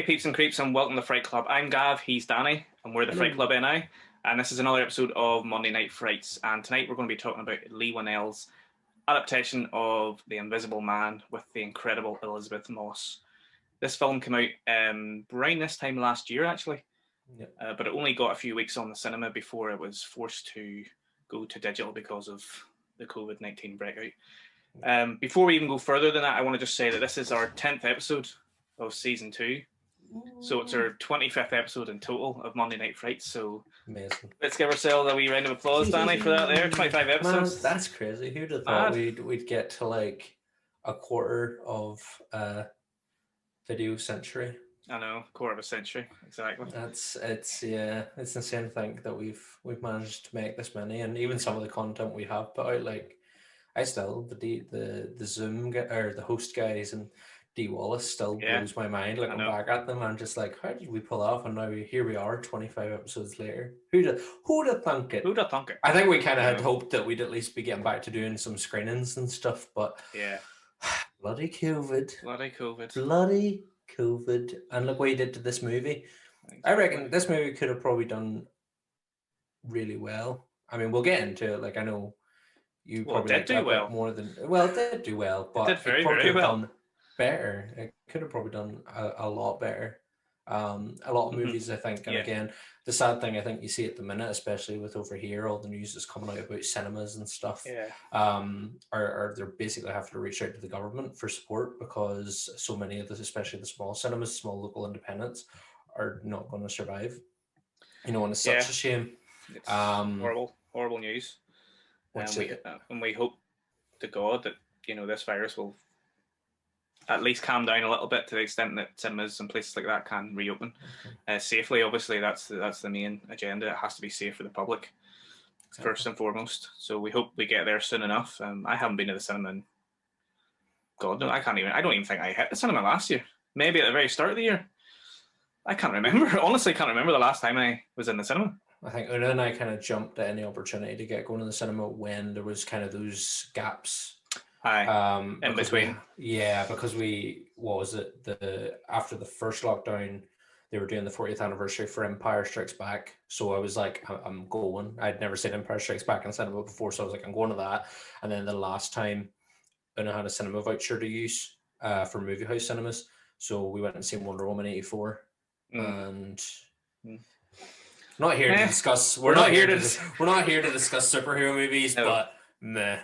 peeps and creeps, and welcome to Fright Club. I'm Gav, he's Danny, and we're the Fright Hello. Club NI. And this is another episode of Monday Night Frights. And tonight we're going to be talking about Leigh Whannell's adaptation of The Invisible Man with the incredible Elisabeth Moss. This film came out around this time last year, actually, but it only got a few weeks on the cinema before it was forced to go to digital because of the COVID-19 breakout. Before we even go further than that, I want to just say that this is our 10th episode of season 2. So it's our 25th episode in total of Monday Night Frights. So Amazing. let's give ourselves a wee round of applause, Danny, for that there. 25 episodes. Man, that's crazy. Who'd have thought we'd get to like a quarter of video century? I know, quarter of a century, exactly. It's insane to think that we've managed to make this many, and even some of the content we have put out, like the Zoom or the host guys and D Wallace still blows my mind. Looking back at them, I'm just like, how did we pull off? And now here we are, 25 episodes later. Who'd have thunk it? Who'd have thunk it? I think we kind of had hoped that we'd at least be getting back to doing some screenings and stuff, but bloody COVID. And look what he did to this movie. Exactly. I reckon this movie could have probably done really well. I mean, we'll get into it. Like, I know you probably did do well more than it did do well, but it did very well. Done better. It could have probably done a lot better. A lot of movies, I think, and again, the sad thing I think you see at the minute, especially with over here, all the news that's coming out about cinemas and stuff, are they're basically having to reach out to the government for support because so many of this, especially the small cinemas, small local independents, are not going to survive. You know, and it's such a shame. It's horrible news. And we hope to God that this virus will at least calm down a little bit to the extent that cinemas and places like that can reopen safely. Obviously, that's the main agenda. It has to be safe for the public first and foremost. So we hope we get there soon enough. I haven't been to the cinema in God, no, I don't even think I hit the cinema last year. Maybe at the very start of the year. I can't remember. Honestly, can't remember the last time I was in the cinema. I think Una and I kind of jumped at any opportunity to get going to the cinema when there was kind of those gaps. In between. Because after the first lockdown, they were doing the 40th anniversary for Empire Strikes Back. So I was like, I'm going. I'd never seen Empire Strikes Back in cinema before, so I was like, I'm going to that. And then the last time, Una had a cinema voucher to use for movie house cinemas. So we went and seen Wonder Woman 84. And we're not here to discuss superhero movies, but meh.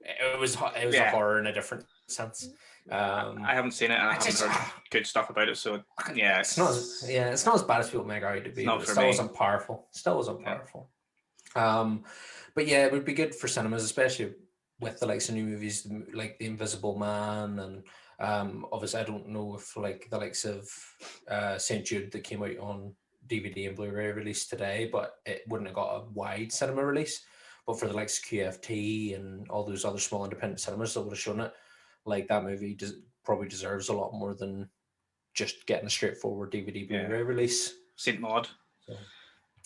It was a horror in a different sense. I haven't seen it, and I haven't heard good stuff about it. So it's not as bad as people make out to be. It still wasn't powerful. But yeah, it would be good for cinemas, especially with the likes of new movies like The Invisible Man, and obviously I don't know if like the likes of St. Jude that came out on DVD and Blu-ray release today, but it wouldn't have got a wide cinema release. But for the likes of QFT and all those other small independent cinemas that would have shown it, like that movie probably deserves a lot more than just getting a straightforward DVD Blu-ray release. St. Maud. So,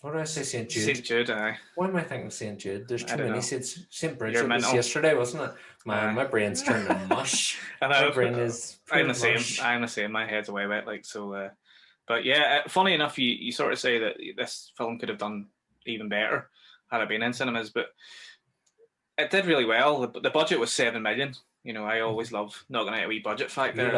what did I say? St. Jude. St. Jude. Why am I thinking St. Jude? There's too many. St. Bridget was yesterday, wasn't it? Man, my brain's turning to mush. My brain is. I'm the same. I'm the same. My head's away wet, like so. But yeah, funny enough, you sort of say that this film could have done even better had it been in cinemas, but it did really well. The budget was 7 million. I always love knocking out a wee budget fact there.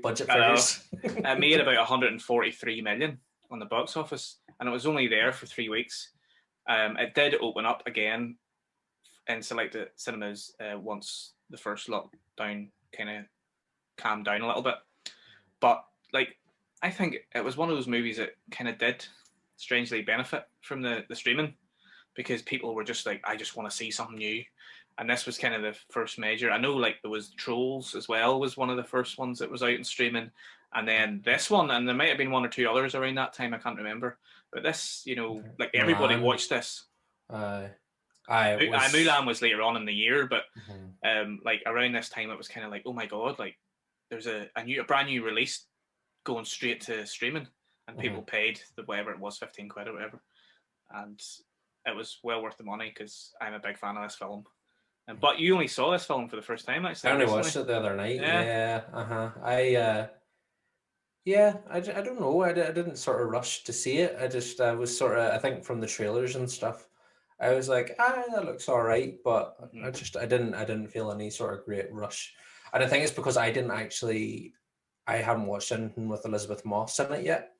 Budget figures. It made about 143 million on the box office, and it was only there for 3 weeks. It did open up again in selected cinemas once the first lockdown kind of calmed down a little bit. But I think it was one of those movies that kind of did strangely benefit from the streaming, because people were just like, I just want to see something new. And this was kind of the first major. I know there was Trolls as well, was one of the first ones that was out in streaming. And then this one, and there might have been one or two others around that time, I can't remember. But this, everybody watched this. Mulan was later on in the year, but around this time it was kind of like, oh my God, there's a brand new release going straight to streaming, and people paid whatever it was, 15 quid or whatever. And it was well worth the money because I'm a big fan of this film. But you only saw this film for the first time, actually. I only watched it the other night. Yeah. Yeah, I don't know. I didn't sort of rush to see it. I was sort of, I think from the trailers and stuff, I was like, that looks all right, but Hmm. I didn't feel any sort of great rush. And I think it's because I hadn't watched anything with Elisabeth Moss in it yet.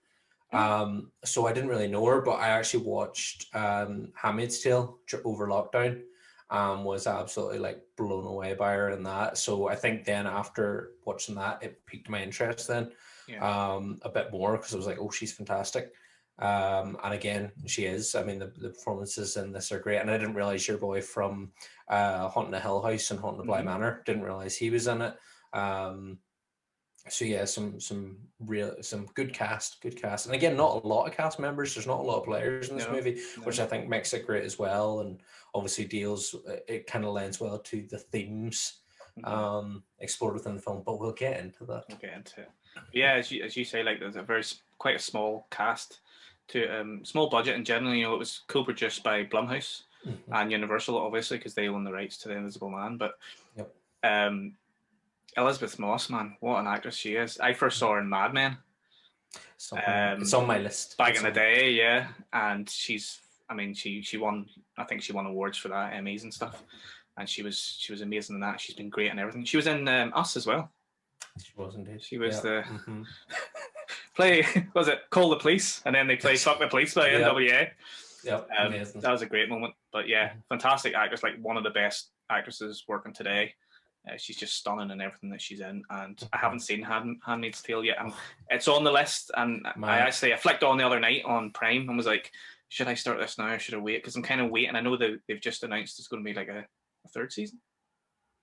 Oh, So I didn't really know her, but I actually watched Handmaid's Tale over lockdown. Was absolutely like blown away by her in that. So I think then after watching that, it piqued my interest then yeah. a bit more because I was like, oh, she's fantastic. And again, she is. I mean, the performances in this are great. And I didn't realize your boy from Haunting the Hill House and Haunting the Bly Hmm. Manor. Didn't realize he was in it. So yeah, some good cast, and again, not a lot of cast members. There's not a lot of players in this No, movie, which no. I think makes it great as well, and obviously deals. It kind of lends well to the themes Hmm. explored within the film. But we'll get into that. We'll get into it. Yeah, as you say, like there's a quite a small cast to small budget in general. You know, it was co-produced by Blumhouse Mhm. and Universal, obviously, because they own the rights to the Invisible Man. But Yep. um, Elisabeth Moss, man, what an actress she is! I first saw her in Mad Men It's on my list. back in It's the on. day, yeah, and I mean, she won. I think she won awards for that, Emmys and stuff. And she was amazing in that. She's been great in everything. She was in Us as well. She was indeed. She was Yeah. the Mm-hmm. play was it Call the Police, and then they play Fuck the Police by Yep. NWA. Yep. Amazing. That was a great moment. But yeah, fantastic actress, like one of the best actresses working today. She's just stunning in everything that she's in, and I haven't seen Handmaid's Tale yet, and Oh, it's on the list. And man. I flicked on the other night on Prime and was like, should I start this now or should I wait? Because I'm kind of waiting. I know they've just announced it's going to be like a third season,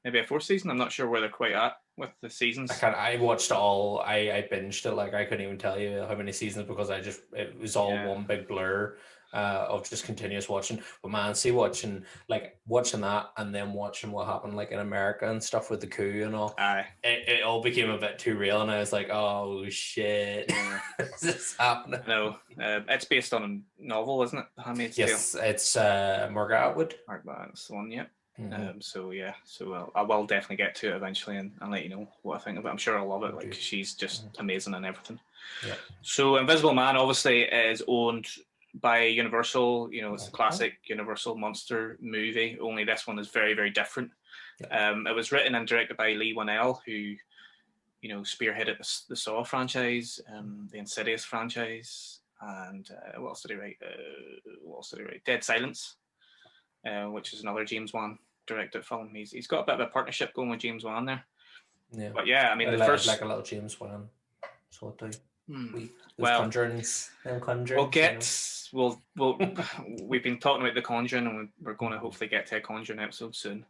maybe a fourth season. I'm not sure where they're quite at with the seasons. I watched it all. I binged it. Like I couldn't even tell you how many seasons because it was all Yeah, one big blur of just continuous watching. But man, see watching that and then watching what happened like in America and stuff with the coup and all. aye, It all became a bit too real, and I was like, oh shit, yeah. is this happening? No, it's based on a novel, isn't it? The Handmaid's Tale. Yes, it's Margaret Atwood. Mark, that's the one, yeah. Mm-hmm. So yeah, I will definitely get to it eventually and let you know what I think of it. I'm sure I'll love it. Oh, Like dude. she's just Mhm. amazing and everything. Yeah. So Invisible Man obviously is owned by Universal. You know, it's a Okay. classic Universal monster movie. Only this one is very very different. Yeah. It was written and directed by Leigh Whannell, who spearheaded the Saw franchise, the Insidious franchise, and what else did he write? What else did he write? Dead Silence, which is another James Wan directed film. He's got a bit of a partnership going with James Wan there. Yeah. But yeah, I mean the Like first. a little James Wan. So I do. Hmm, Those well, conjurings, them we'll conjurings. get we'll we've been talking about the Conjuring, and we're going to hopefully get to a Conjuring episode soon.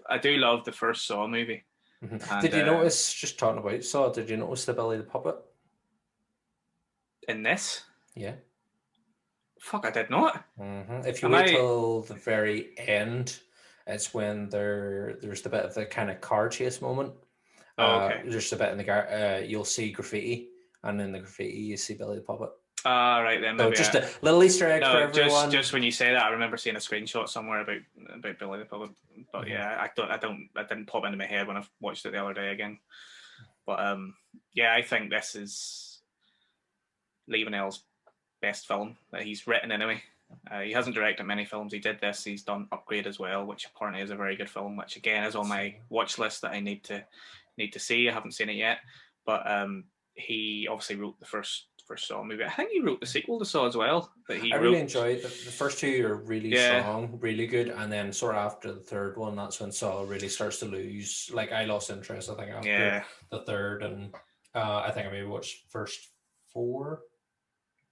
I do love the first Saw movie, and Did you notice, just talking about Saw, did you notice the Billy the Puppet? in this, Yeah. fuck, I did not. If you Am wait I? till the very end, it's when there's the bit of the kind of car chase moment. Oh, okay. There's a bit in you'll see graffiti, and in the graffiti you see Billy the Puppet. Right then, So maybe. just a little Easter egg for No, just everyone. just when you say that, I remember seeing a screenshot somewhere about Billy the Puppet. But Mhm. yeah, I didn't pop into my head when I watched it the other day again. But yeah, I think this is Leigh Whannell's best film that he's written anyway. He hasn't directed many films. He did this. He's done Upgrade as well, which apparently is a very good film. Which again is on my watch list that I need to see. I haven't seen it yet, but he obviously wrote the first Saw movie. I think he wrote the sequel to Saw as well. But he I really wrote, enjoyed the first two are really yeah, strong, really good, and then sort of after the third one, that's when Saw really starts to lose. Like I lost interest, I think, after yeah, the third, and I think I maybe watched first four,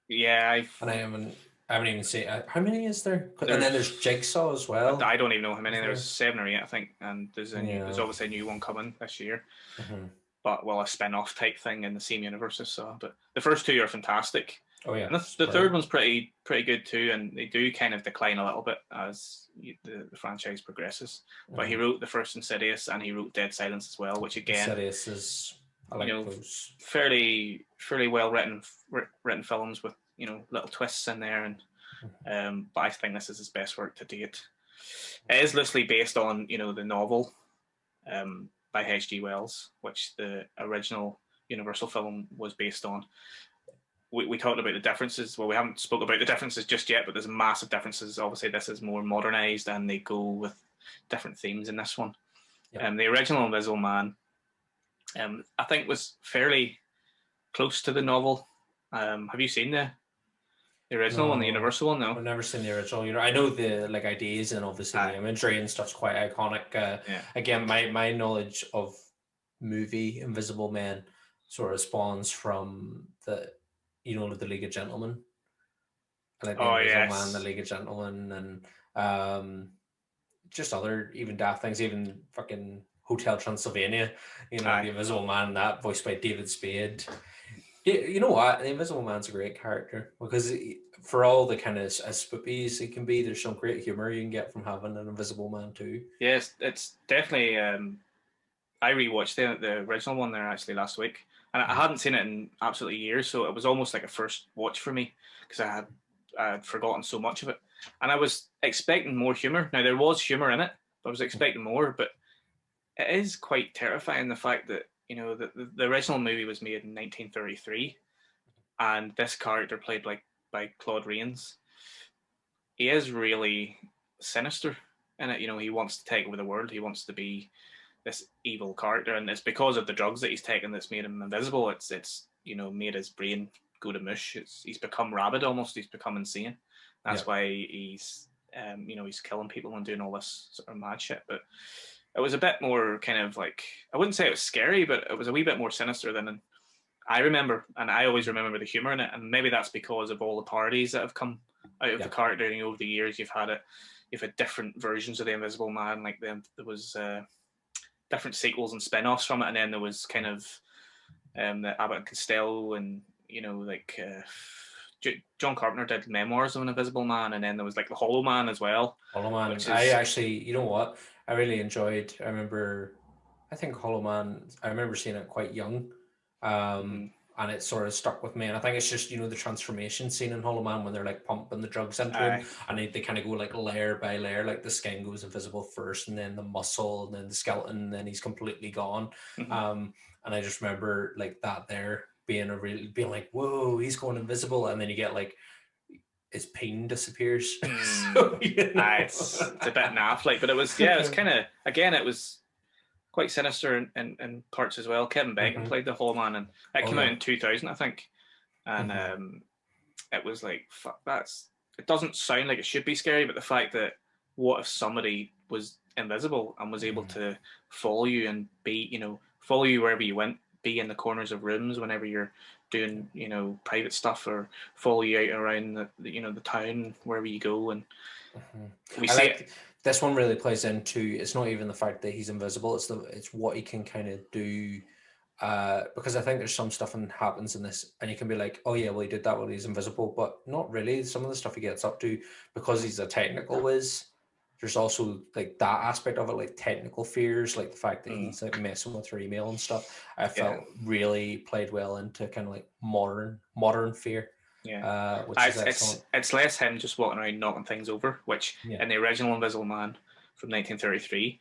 yeah. and I haven't even seen how many is there? And then there's There's Jigsaw as well. I don't even know how many. Is There's there? 7 or 8, I think, and there's Yeah. obviously a new one coming this year. Hmm. But well, a spin-off type thing in the same universe as Saw. But the first two are fantastic. Oh yeah, And the third one's pretty good too, and they do kind of decline a little bit as the franchise progresses. But he wrote the first Insidious, and he wrote Dead Silence as well, which again, Insidious is I like those. fairly well written films with little twists in there, and but I think this is his best work to date. It is loosely based on the novel by H.G. Wells, which the original Universal film was based on. We talked about the differences. Well, we haven't spoke about the differences just yet, but there's massive differences. Obviously, this is more modernized, and they go with different themes in this one. Yep. The original Invisible Man, I think, was fairly close to the novel. Have you seen the original one, the No, Universal one? No, I've never seen the original. I know the like ideas and obviously the imagery and stuff's quite iconic. Yeah. Again, my knowledge of movie Invisible Man sort of spawns from the the League of Gentlemen, like the Oh Invisible Man, the yes. League of Gentlemen, and just other even daft things, even fucking Hotel Transylvania. The Aye. Invisible Man, that voiced by David Spade. You know what? The Invisible Man's a great character because for all the kind of as spoopy as he can be, there's some great humor you can get from having an Invisible Man too. Yes, it's definitely. I rewatched the original one there actually last week, and I hadn't seen it in absolutely years, so it was almost like a first watch for me because I had forgotten so much of it, and I was expecting more humor. Now there was humor in it, but I was expecting more. But it is quite terrifying the fact that the original movie was made in 1933, and this character played by Claude Rains, he is really sinister in it. He wants to take over the world. He wants to be this evil character, and it's because of the drugs that he's taken that's made him invisible. It's made his brain go to mush. He's become rabid almost. He's become insane. That's why he's he's killing people and doing all this sort of mad shit. But it was a bit more kind of like, I wouldn't say it was scary, but it was a wee bit more sinister than I remember, and I always remember the humor in it. And maybe that's because of all the parodies that have come out of the character. Over the years, you've had different versions of the Invisible Man. Like there was different sequels and spin-offs from it, and then there was kind of the Abbott and Costello, and John Carpenter did Memoirs of an Invisible Man, and then there was like the Hollow Man as well. Hollow Man. I actually, you know what? I really enjoyed. I think Hollow Man. I remember seeing it quite young, and it sort of stuck with me. And I think it's just the transformation scene in Hollow Man when they're like pumping the drugs into him, and they kind of go like layer by layer, like the skin goes invisible first, and then the muscle, and then the skeleton, and then he's completely gone. And I just remember like that there being like, whoa, he's going invisible, and then you get like his pain disappears. So, it's a bit naff, but it was it's kind of, again, it was quite sinister in parts as well. Kevin Bacon played the Hollow Man, and it came out in 2000, I think, and it was like, fuck, it doesn't sound like it should be scary, but the fact that what if somebody was invisible and was able to follow you and be, follow you wherever you went, be in the corners of rooms whenever you're doing, private stuff, or follow you out around the town wherever you go. And we see it. This one really plays into, it's not even the fact that he's invisible, it's what he can kind of do. Because I think there's some stuff and happens in this, and you can be like, oh yeah, well he did that while he's invisible, but not really. Some of the stuff he gets up to, because he's a technical whiz, there's also like that aspect of it, like technical fears, like the fact that he's like messing with your email and stuff. I felt really played well into kind of like modern fear. Which is excellent. It's less him just walking around knocking things over, which in the original Invisible Man from 1933,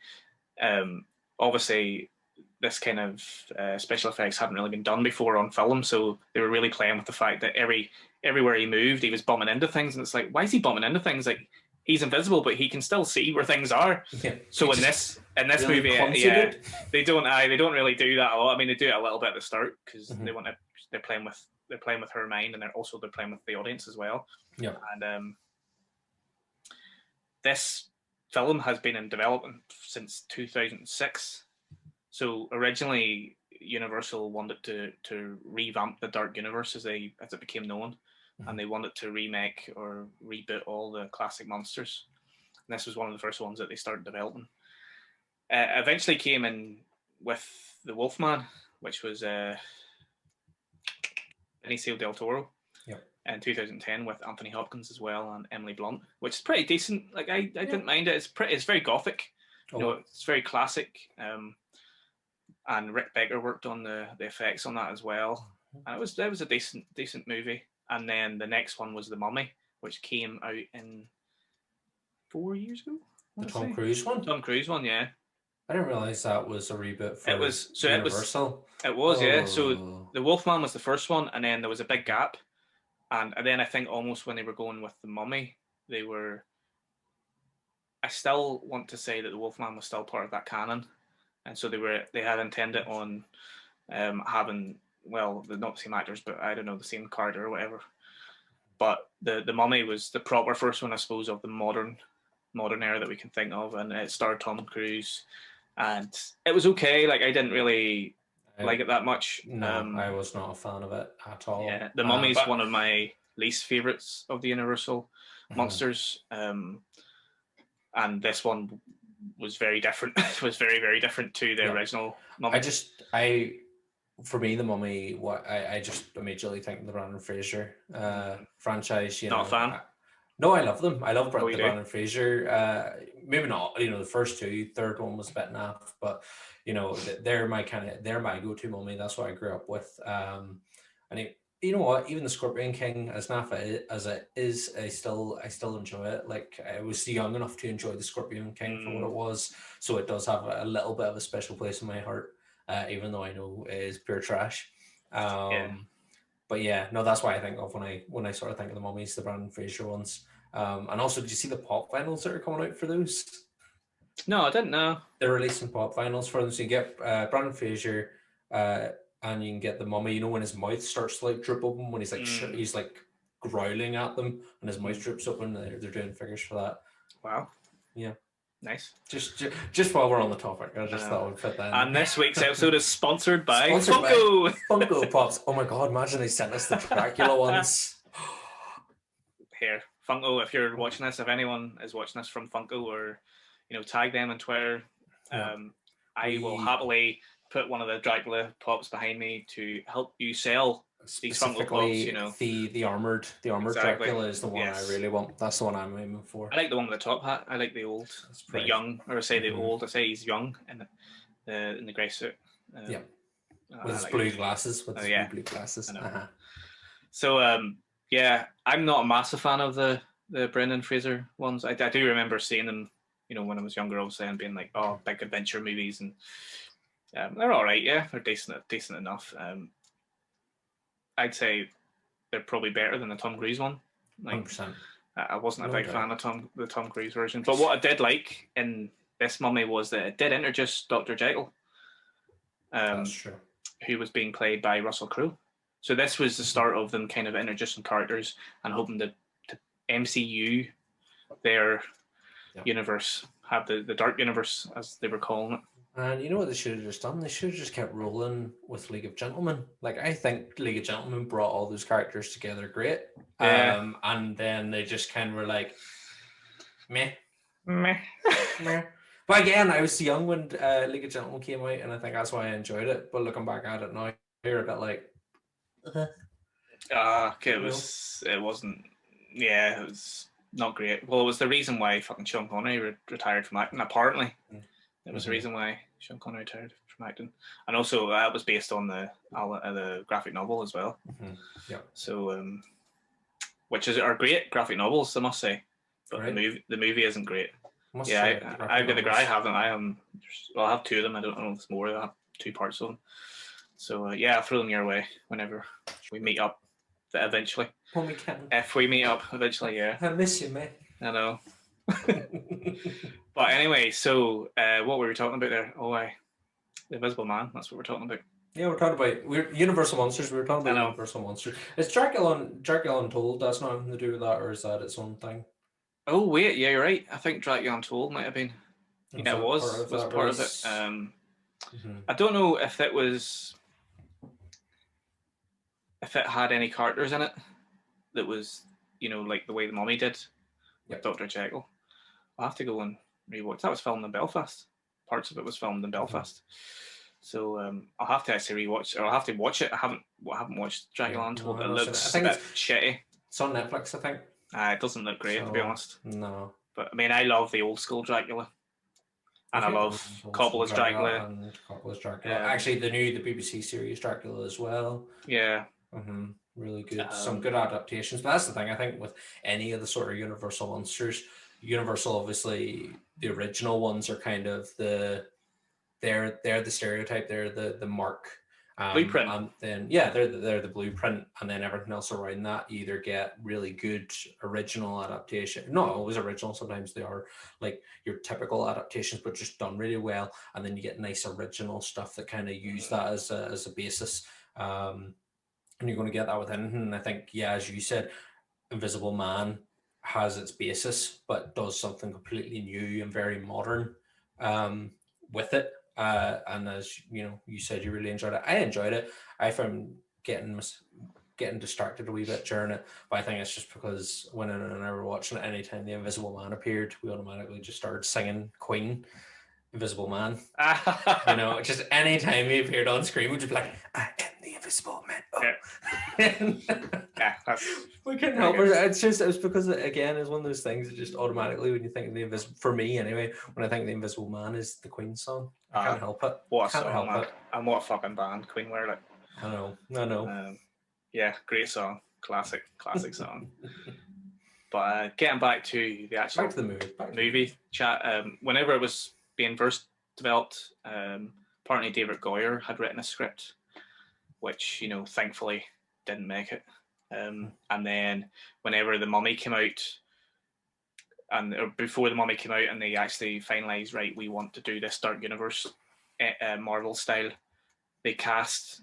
obviously this kind of special effects hadn't really been done before on film, so they were really playing with the fact that everywhere he moved, he was bumping into things, and it's like, why is he bumping into things? Like, he's invisible, but he can still see where things are. So in this really movie, they don't really do that a lot. I mean, they do it a little bit at the start because they're playing with her mind, and they're playing with the audience as well. And this film has been in development since 2006. So originally, Universal wanted to revamp the Dark Universe as it became known, and they wanted to remake or reboot all the classic monsters. And this was one of the first ones that they started developing. Eventually came in with the Wolfman, which was Benicio del Toro in 2010 with Anthony Hopkins as well and Emily Blunt, which is pretty decent. Like I didn't mind it. It's very gothic. It's very classic. And Rick Baker worked on the effects on that as well. And it was a decent movie. And then the next one was The Mummy, which came out in 4 years ago. The Tom Cruise one? Tom Cruise one, yeah. I didn't realize that was a reboot for Universal. It was, yeah. So Oh, the Wolfman was the first one, and then there was a big gap, and then I think almost when they were going with the Mummy, they were. I still want to say that the Wolfman was still part of that canon, and so they had intended on having, well, not the same actors, but I don't know, the same character or whatever. But the Mummy was the proper first one, I suppose, of the modern era that we can think of, and it starred Tom Cruise, and it was okay. Like, I didn't really like it that much. No, I was not a fan of it at all. Yeah, the Mummy's one of my least favorites of the Universal monsters, and this one was very different. It was very, very different to the original Mummy. For me, the Mummy, I just immediately think of the Brandon Fraser franchise. Not a fan. No, I love them. I love the Brandon Fraser. Maybe not. The first two, third one was a bit naff, but they're my go-to Mummy. That's what I grew up with. And you know what? Even the Scorpion King, as naff as it is, I still enjoy it. Like, I was young enough to enjoy the Scorpion King for what it was, so it does have a little bit of a special place in my heart. Even though I know it is pure trash. But yeah, no, that's why I think of when I sort of think of the Mummies, the Brandon Fraser ones. And also, did you see the pop vinyls that are coming out for those? No, I didn't know. They're releasing pop vinyls for them, so you get Brandon Fraser, and you can get the Mummy. When his mouth starts to like droop open when he's like he's like growling at them, and his mouth drips open. They're doing figures for that. Wow. Yeah. Nice. Just while we're on the topic, I just thought we'd fit that in. And this week's episode is sponsored by Funko. Funko Pops. Oh my god, imagine they sent us the Dracula ones. Here, Funko, if you're watching this, if anyone is watching this from Funko, or tag them on Twitter, I will happily put one of the Dracula pops behind me to help you sell these Funko Pops. The armored exactly. Dracula is the one I really want. That's the one I'm aiming for. I like the one with the top hat. I like the old, the young, or the old. I say he's young in the grey suit. With his blue glasses. With his blue glasses. So I'm not a massive fan of the Brendan Fraser ones. I do remember seeing them, when I was younger, obviously, and being like, oh, big adventure movies, and they're all right. Yeah, they're decent enough. I'd say they're probably better than the Tom Cruise one. 100%. I wasn't a big fan of the Tom Cruise version, but what I did like in this Mummy was that it did introduce Dr. Jekyll. That's true. Who was being played by Russell Crowe. So this was the start of them kind of introducing characters and hoping to MCU their universe, have the dark universe, as they were calling it. And you know what they should have just done? They should have just kept rolling with League of Gentlemen. Like, I think League of Gentlemen brought all those characters together great. And then they just kind of were like, meh. But again, I was young when League of Gentlemen came out, and I think that's why I enjoyed it. But looking back at it now, you're a bit like, it wasn't not great. Well, it was the reason why fucking Sean Connery retired from acting, apparently. It was the reason why Sean Connery retired from acting, and also that was based on the graphic novel as well. So, which are great graphic novels, I must say, but the movie isn't great. I've got the I have two of them. I don't know if there's more. I have two parts of them. So I'll throw them your way whenever we meet up. Eventually, when we can. If we meet up eventually, I miss you, mate. I know. But anyway, so what were we talking about there? The Invisible Man. That's what we're talking about. Yeah, we're talking about Universal Monsters. We were talking about Universal Monsters. Is Dracula Untold? That's nothing to do with that, or is that its own thing? Oh wait, yeah, you're right. I think Dracula Untold might have been. It was part of it. I don't know if it was. If it had any characters in it that was, like the way the Mummy did with Dr. Jekyll. I'll have to go and rewatch. That was filmed in Belfast. Parts of it was filmed in Belfast. So I'll have to actually rewatch, or I'll have to watch it. I haven't watched Dracula Untold. It looks a bit shitty. It's on Netflix, I think. It doesn't look great, to be honest. No. But I mean, I love the old school Dracula. And I love Coppola's Dracula. Actually, the BBC series Dracula as well. Yeah. Really good. Some good adaptations. But that's the thing, I think, with any of the sort of Universal monsters, Universal, obviously, the original ones are kind of the they're the stereotype, they're the mark. Blueprint. And then they're the blueprint, and then everything else around that, you either get really good original adaptation, not always original, sometimes they are like your typical adaptations but just done really well, and then you get nice original stuff that kind of use that as a basis. And you're going to get that with anything. And I think, yeah, as you said, Invisible Man has its basis but does something completely new and very modern with it. And as you know, you said you really enjoyed it. I enjoyed it. I found getting distracted a wee bit during it, but I think it's just because when I and I were watching it, anytime the Invisible Man appeared, we automatically just started singing Queen, Invisible Man. You know, just anytime he appeared on screen, we'd just be like, I am the Invisible Man. Oh. Yeah, we couldn't help it. It was because, again, it's one of those things that just automatically, when you think of the Invisible, for me anyway, when I think of the Invisible Man is the Queen song. I can't help it. What a can't song, help man. it. And what a fucking band Queen were, like. I know. Yeah, great song. Classic song. But getting back to the actual movie chat, whenever it was being first developed, apparently David Goyer had written a script, which, you know, thankfully didn't make it. And then whenever The Mummy came out, or before The Mummy came out, and they actually finalised, right, we want to do this Dark Universe Marvel style, they cast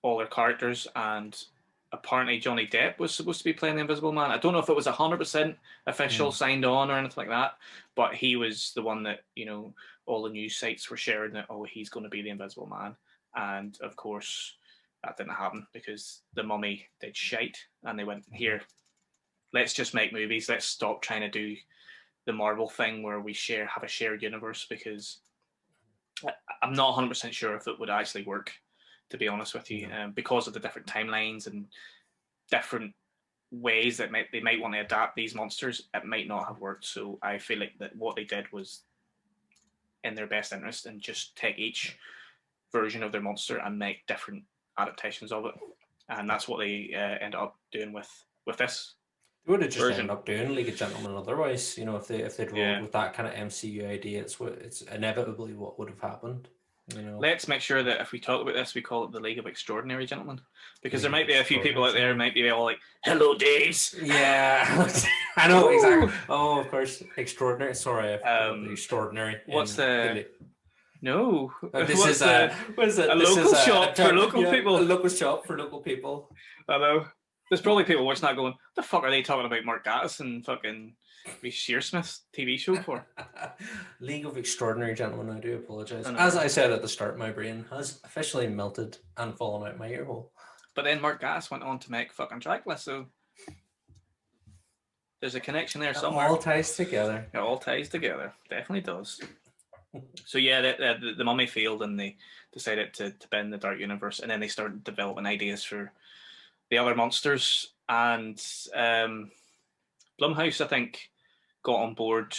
all their characters, and apparently Johnny Depp was supposed to be playing the Invisible Man. I don't know if it was 100% official, signed on or anything like that, but he was the one that, you know, all the news sites were sharing that, oh, he's going to be the Invisible Man. And of course, that didn't happen because The Mummy did shite, and they went, here, let's just make movies. Let's stop trying to do the Marvel thing where we have a shared universe, because I'm not 100% sure if it would actually work, to be honest with you, because of the different timelines and different ways that they might want to adapt these monsters. It might not have worked. So I feel like that what they did was in their best interest, and just take each version of their monster and make different adaptations of it. And that's what they ended up doing with this. They would have just ended up doing League of Gentlemen otherwise, you know, if they'd rolled with that kind of MCU idea. It's inevitably what would have happened. You know. Let's make sure that if we talk about this, we call it the League of Extraordinary Gentlemen, because there might be a few people out there who might be all like, "Hello, Daves." Yeah, I know exactly. Oh, of course, extraordinary. Sorry, extraordinary. What's the? No, this is a local shop for local people. A local shop for local people. I know. There's probably people watching that going, "The fuck are they talking about Mark Gatiss and fucking Reece Shearsmith's TV show for?" League of Extraordinary Gentlemen. I do apologise. As I said at the start, my brain has officially melted and fallen out my ear hole. But then Mark Gatiss went on to make fucking Dracula, so there's a connection there somewhere. It all ties together. It all ties together. Definitely does. So yeah, the Mummy failed, and they decided to bend the Dark Universe, and then they started developing ideas for the other monsters, and Blumhouse, I think, got on board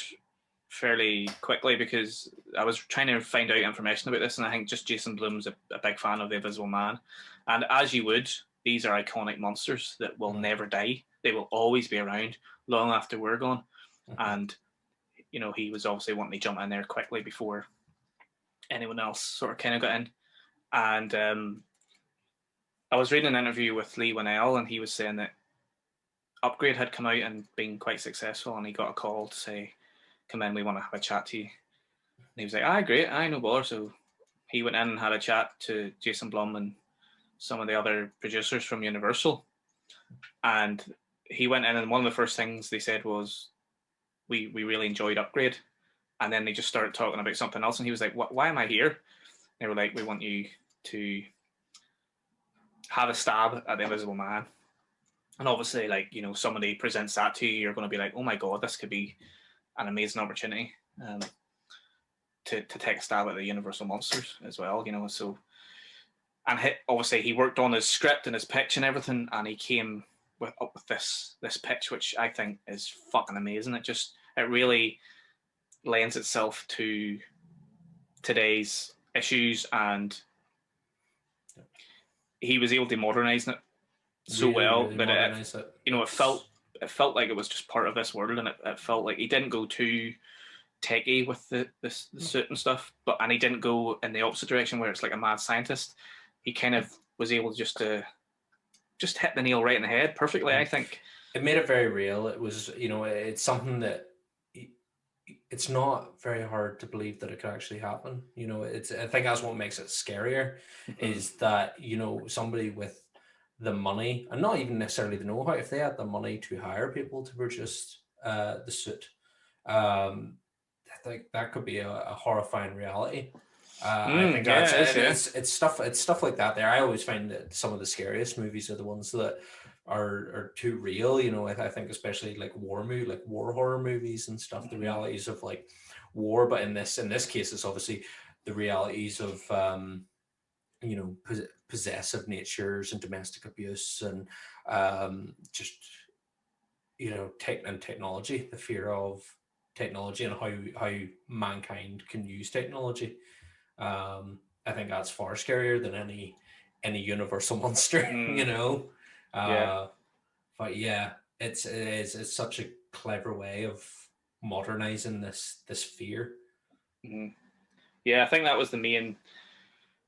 fairly quickly, because I was trying to find out information about this, and I think just Jason Blum's a big fan of the Invisible Man, and as you would, these are iconic monsters that will never die. They will always be around long after we're gone, and you know, he was obviously wanting to jump in there quickly before anyone else sort of kind of got in. And I was reading an interview with Leigh Whannell, and he was saying that Upgrade had come out and been quite successful, and he got a call to say, "Come in, we want to have a chat to you." And he was like, great, no bother. So he went in and had a chat to Jason Blum and some of the other producers from Universal. And he went in, and one of the first things they said was, we really enjoyed Upgrade. And then they just started talking about something else, and he was like, why am I here? And they were like, we want you to have a stab at the Invisible Man. And obviously, like, you know, somebody presents that to you, you're going to be like, oh my God, this could be an amazing opportunity to take a stab at the Universal monsters as well, you know. So, and obviously he worked on his script and his pitch and everything, and he came up with this pitch, which I think is fucking amazing. It really lends itself to today's issues, and he was able to modernize it so well that it felt like it was just part of this world, and it felt like he didn't go too techie with the suit and stuff, and he didn't go in the opposite direction where it's like a mad scientist. He kind of was able to just hit the nail right in the head perfectly, I think. It made it very real. It was, it's something that it's not very hard to believe that it could actually happen. I think that's what makes it scarier, is that, somebody with the money, and not even necessarily the know-how, if they had the money to hire people to produce the suit, I think that could be a horrifying reality. I think it's stuff like that there. I always find that some of the scariest movies are the ones that are too real. I think especially like war horror movies and stuff, the realities of like war. But in this case, it's obviously the realities of possessive natures and domestic abuse, and just technology, the fear of technology and how mankind can use technology. I think that's far scarier than any universal monster, But yeah, it's such a clever way of modernizing this fear. Yeah, I think that was the main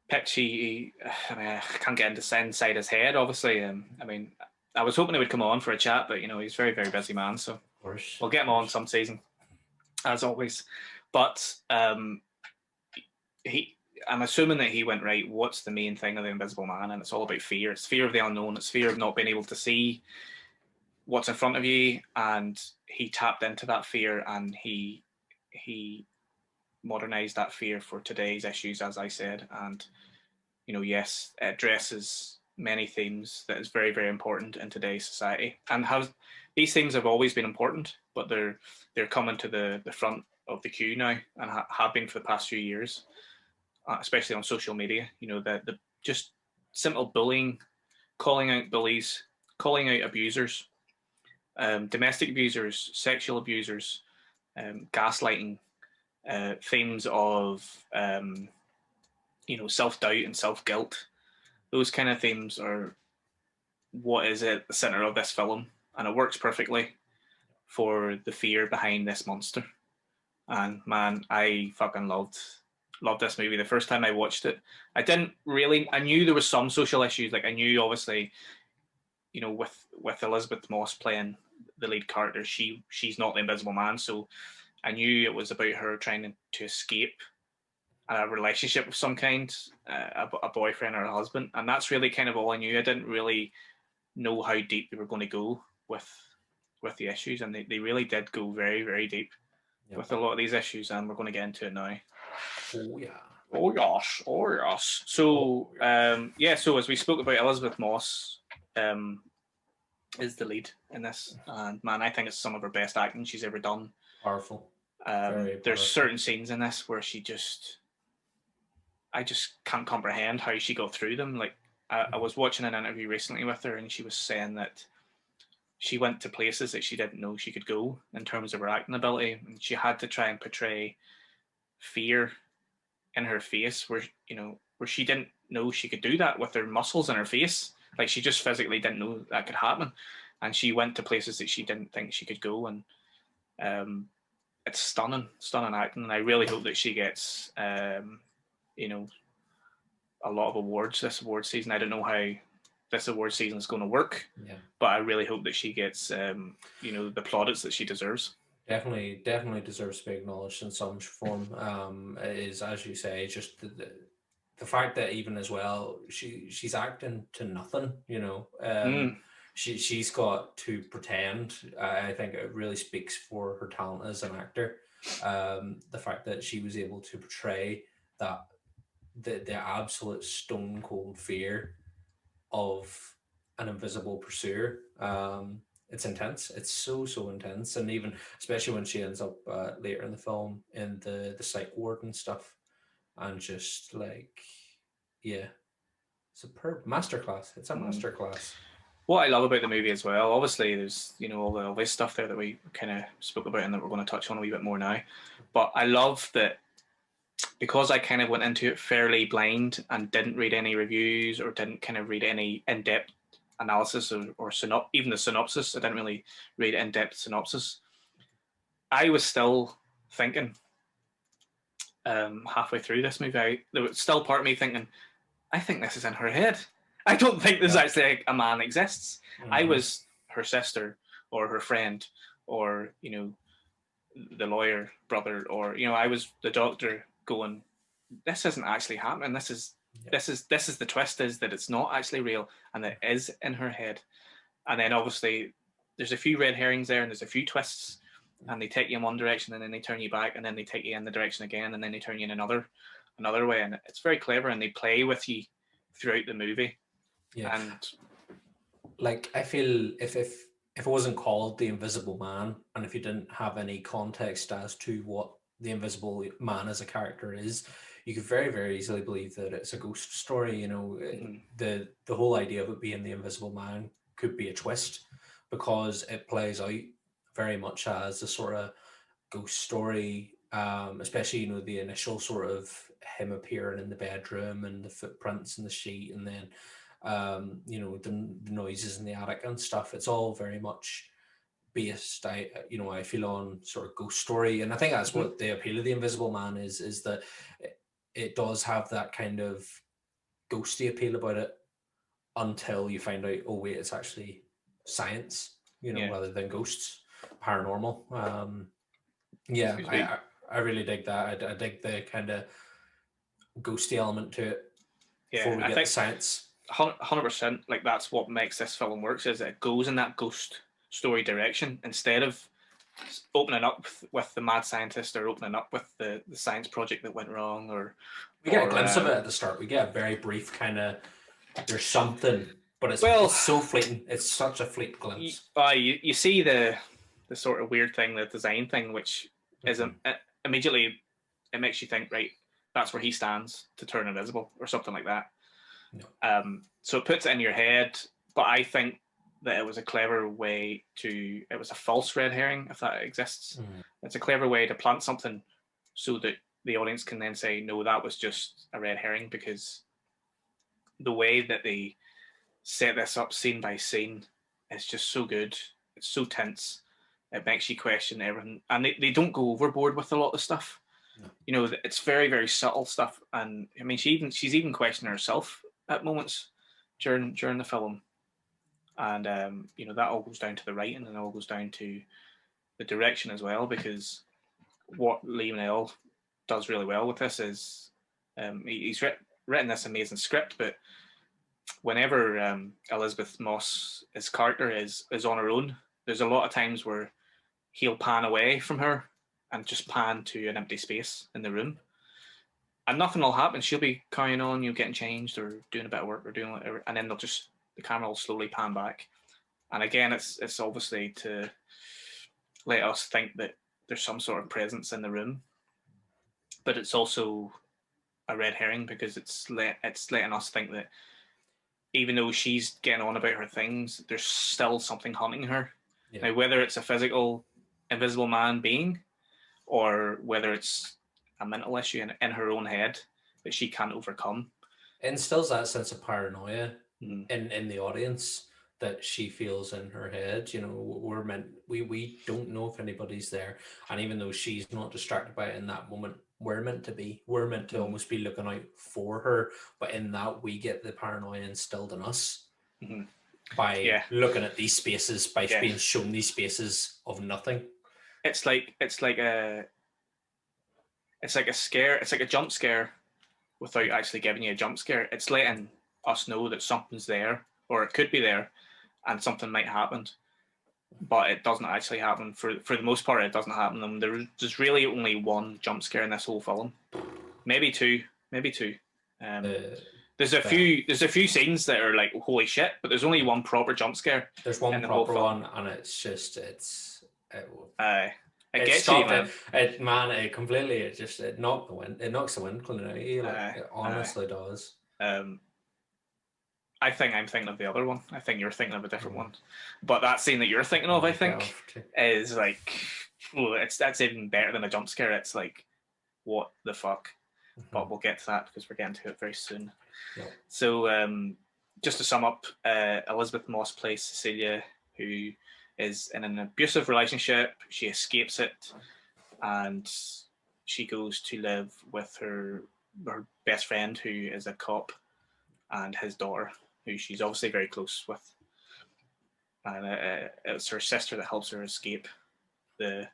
pitch. I can't get inside his head, obviously. I was hoping he would come on for a chat, but he's a very, very busy man, so we'll get him on some season, as always. But I'm assuming that he went, right, what's the main thing of the Invisible Man? And it's all about fear. It's fear of the unknown. It's fear of not being able to see what's in front of you. And he tapped into that fear, and he modernized that fear for today's issues, as I said. And, yes, it addresses many themes that is very, very important in today's society. And these themes have always been important, but they're coming to the front of the queue now, and have been for the past few years. Especially on social media, the just simple bullying, calling out bullies, calling out abusers, domestic abusers, sexual abusers, gaslighting, themes of self-doubt and self-guilt. Those kind of themes are what is at the center of this film, and it works perfectly for the fear behind this monster. And man, I fucking loved this movie. The first time I watched it, I knew there was some social issues. Like I knew, obviously, with Elisabeth Moss playing the lead character, she's not the Invisible Man. So I knew it was about her trying to escape a relationship of some kind, a boyfriend or a husband. And that's really kind of all I knew. I didn't really know how deep they were going to go with the issues. And they really did go very, very deep with a lot of these issues. And we're going to get into it now. Oh yeah. Oh gosh. Oh yes. So so as we spoke about, Elisabeth Moss is the lead in this, and man, I think it's some of her best acting she's ever done. Powerful. There's certain scenes in this where I just can't comprehend how she got through them. Like I was watching an interview recently with her, and she was saying that she went to places that she didn't know she could go in terms of her acting ability, and she had to try and portray fear in her face where she didn't know she could do that with her muscles in her face. Like she just physically didn't know that could happen, and she went to places that she didn't think she could go. And it's stunning acting, and I really hope that she gets a lot of awards this award season. I don't know how this award season is going to work, but I really hope that she gets the plaudits that she deserves. Definitely deserves to be acknowledged in some form. It is, as you say, just the fact that even as well she's acting to nothing. She's got to pretend. I think it really speaks for her talent as an actor. The fact that she was able to portray that the absolute stone cold fear of an invisible pursuer. It's intense. It's so intense, and even especially when she ends up later in the film in the psych ward and stuff, and just like, superb masterclass. It's a masterclass. What I love about the movie as well, obviously, there's all the obvious stuff there that we kind of spoke about and that we're going to touch on a wee bit more now. But I love that because I kind of went into it fairly blind and didn't read any reviews or didn't kind of read any in-depth analysis or even the synopsis. I didn't really read in-depth synopsis. I was still thinking halfway through this movie, there was still part of me thinking, I think this is in her head. I don't think there's actually a man exists. I was her sister or her friend or, you know, the lawyer brother, or, you know, I was the doctor going, this isn't actually happening. This is the twist, is that it's not actually real and it is in her head. And then obviously there's a few red herrings there and there's a few twists, and they take you in one direction and then they turn you back and then they take you in the direction again and then they turn you in another way, and it's very clever and they play with you throughout the movie. Yeah. And like, I feel if it wasn't called The Invisible Man, and if you didn't have any context as to what the Invisible Man as a character is, you could very, very easily believe that it's a ghost story. You know, the whole idea of it being the Invisible Man could be a twist, because it plays out very much as a sort of ghost story, especially, you know, the initial sort of him appearing in the bedroom and the footprints in the sheet, and then you know, the noises in the attic and stuff. It's all very much based, I feel, on sort of ghost story, and I think that's what the appeal of The Invisible Man is that it does have that kind of ghosty appeal about it until you find out, oh wait, it's actually science, you know, rather than ghosts, paranormal. I really dig that. I dig the kind of ghosty element to it before we get the science. 100%, like, that's what makes this film works, is that it goes in that ghost story direction instead of opening up with the mad scientist, or opening up with the science project that went wrong, or we get a glimpse of it at the start. We get a very brief kind of, there's something, but it's so fleeting. It's such a fleet glimpse. You see the sort of weird thing, the design thing, which is immediately, it makes you think, right, that's where he stands to turn invisible or something like that. No. So it puts it in your head, but I think that it was a clever way to, it was a false red herring, if that exists. It's a clever way to plant something so that the audience can then say, no, that was just a red herring, because the way that they set this up scene by scene is just so good. It's so tense. It makes you question everything. And they don't go overboard with a lot of stuff. No. You know, it's very, very subtle stuff. And I mean, she's even questioning herself at moments during the film. And you know, that all goes down to the writing, and it all goes down to the direction as well, because what Leigh Whannell does really well with this is he's written this amazing script, but whenever Elisabeth Moss, his character, is on her own, there's a lot of times where he'll pan away from her and just pan to an empty space in the room, and nothing will happen. She'll be carrying on, getting changed or doing a bit of work or doing whatever, and then the camera will slowly pan back. And again, it's obviously to let us think that there's some sort of presence in the room, but it's also a red herring, because it's letting us think that even though she's getting on about her things, there's still something haunting her. Yeah. Now, whether it's a physical invisible man being, or whether it's a mental issue in her own head that she can't overcome, it instills that sense of paranoia in the audience that she feels in her head. You know, we don't know if anybody's there, and even though she's not distracted by it in that moment, we're meant to almost be looking out for her. But in that, we get the paranoia instilled in us by looking at these spaces, by being shown these spaces of nothing. It's like a scare. It's like a jump scare without actually giving you a jump scare. It's letting us know that something's there, or it could be there, and something might happen, but it doesn't actually happen. For the most part, it doesn't happen. And there's really only one jump scare in this whole film, maybe two. There's a few scenes that are like, holy shit, but there's only one proper jump scare. There's one proper one, and it's just it gets you, man. It completely. It knocks the wind clean out of you. Like, it honestly does. I think I'm thinking of the other one. I think you're thinking of a different one. But that scene that you're thinking of, I think, is like, that's even better than a jump scare. It's like, what the fuck? But we'll get to that because we're getting to it very soon. Yeah. So, just to sum up, Elisabeth Moss plays Cecilia, who is in an abusive relationship. She escapes it, and she goes to live with her best friend, who is a cop, and his daughter, who she's obviously very close with. And it's her sister that helps her escape the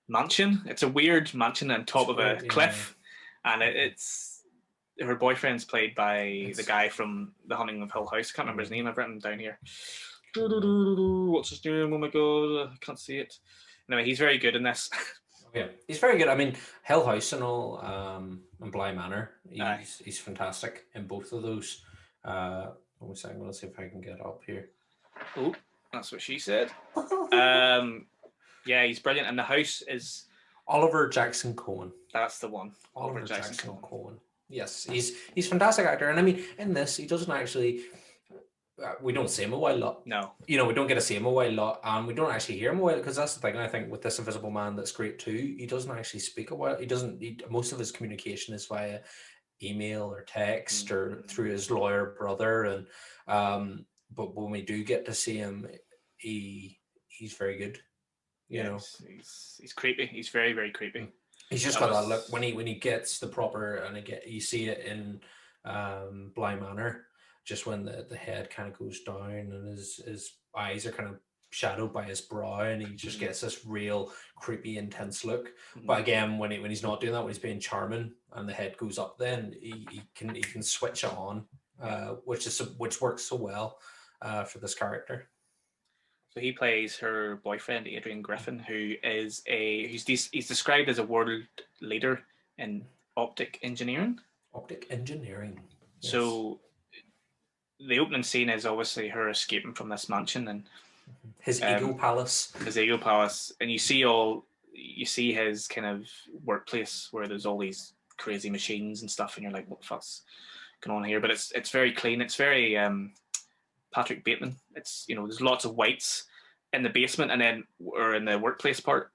mansion. It's a weird mansion on top of a cliff, and it's her boyfriend's played by the guy from The Haunting of Hill House. I can't remember his name. I've written him down here. What's his name? Oh my god, I can't see it. Anyway, he's very good in this. Yeah, he's very good. I mean, Hill House and all, and Bly Manor. He's fantastic in both of those. One second, let's see if I can get up here. Oh, that's what she said. Yeah, he's brilliant. And the house is Oliver Jackson Cohen. That's the one. Oliver Jackson Cohen. Yes, he's a fantastic actor, and I mean, in this, he doesn't actually. We don't see him a while lot. No. We don't get to see him a while lot, and we don't actually hear him a while, because that's the thing. I think with this Invisible Man, that's great too. He doesn't actually speak a while. Most of his communication is via email or text or through his lawyer brother, and but when we do get to see him, he's very good. He's creepy. He's very, very creepy. He's just got that look when he gets the proper, and you see it in Bly Manor, just when the head kind of goes down and his eyes are kind of shadowed by his brow, and he just gets this real creepy, intense look. But again, when he's not doing that, when he's being charming and the head goes up, then he can switch it on, which works so well for this character. So he plays her boyfriend, Adrian Griffin, he's described as a world leader in optic engineering. Optic engineering. Yes. So the opening scene is obviously her escaping from this mansion and his ego palace. His ego palace, and you see his kind of workplace where there's all these crazy machines and stuff, and you're like, what the fuck's going on here? But it's very clean. It's very Patrick Bateman. It's there's lots of whites in the basement or in the workplace part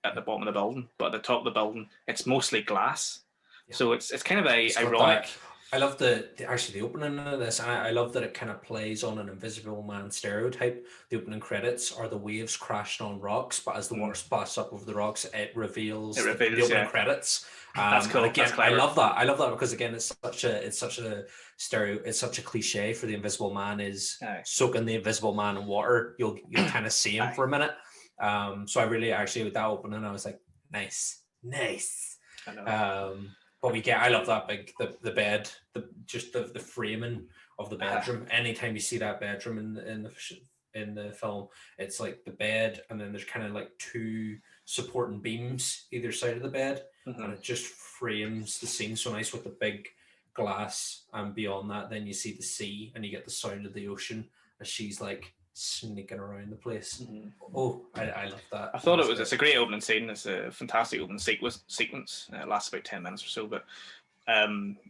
at the bottom of the building, but at the top of the building it's mostly glass. Yeah. So it's kind of ironic. I love the opening of this, and I love that it kind of plays on an Invisible Man stereotype. The opening credits are the waves crashing on rocks, but as the water splashes up over the rocks, it reveals the opening credits. That's cool. Again, I love that because again, it's such a cliche for the Invisible Man is soaking the Invisible Man in water. You'll kind of see him for a minute. So I really actually with that opening, I was like, nice. I know. But I love that the bed, the framing of the bedroom. Anytime you see that bedroom in the film, it's like the bed, and then there's kind of like two supporting beams either side of the bed, and it just frames the scene so nice with the big glass. And beyond that, then you see the sea, and you get the sound of the ocean as she's like sneaking around the place. Oh, I love that. I thought it's a great opening scene. It's a fantastic opening sequence. It lasts about 10 minutes or so, but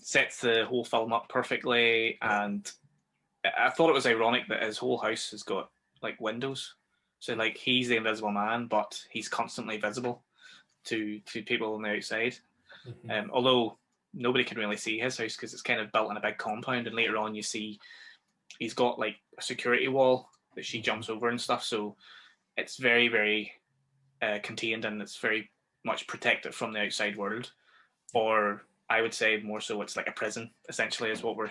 sets the whole film up perfectly. And I thought it was ironic that his whole house has got like windows. So like he's the Invisible Man, but he's constantly visible to people on the outside. Although nobody can really see his house because it's kind of built in a big compound, and later on you see he's got like a security wall that she jumps over and stuff, so it's very, very contained, and it's very much protected from the outside world. Or I would say more so it's like a prison, essentially, is what we're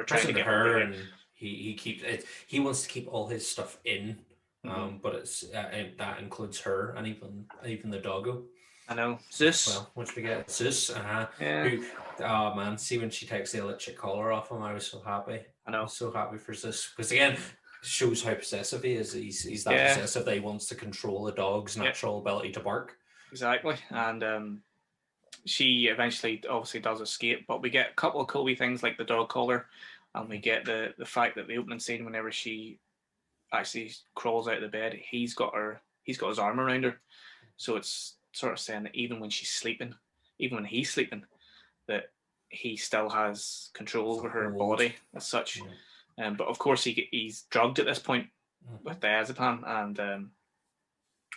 trying to get her. And he keeps it. He wants to keep all his stuff in, but it's that includes her and even the doggo. I know, Zeus. Well, once we get Zeus, yeah. Oh man, see when she takes the electric collar off him, I was so happy. I know, so happy for Zeus, because again, shows how possessive he is. He's that possessive that he wants to control a dog's natural ability to bark. Exactly, and she eventually obviously does escape, but we get a couple of cool wee things like the dog collar, and we get the fact that the opening scene, whenever she actually crawls out of the bed, he's got his arm around her, so it's sort of saying that even when he's sleeping, that he still has control over her body as such. But of course he's drugged at this point with diazepam, and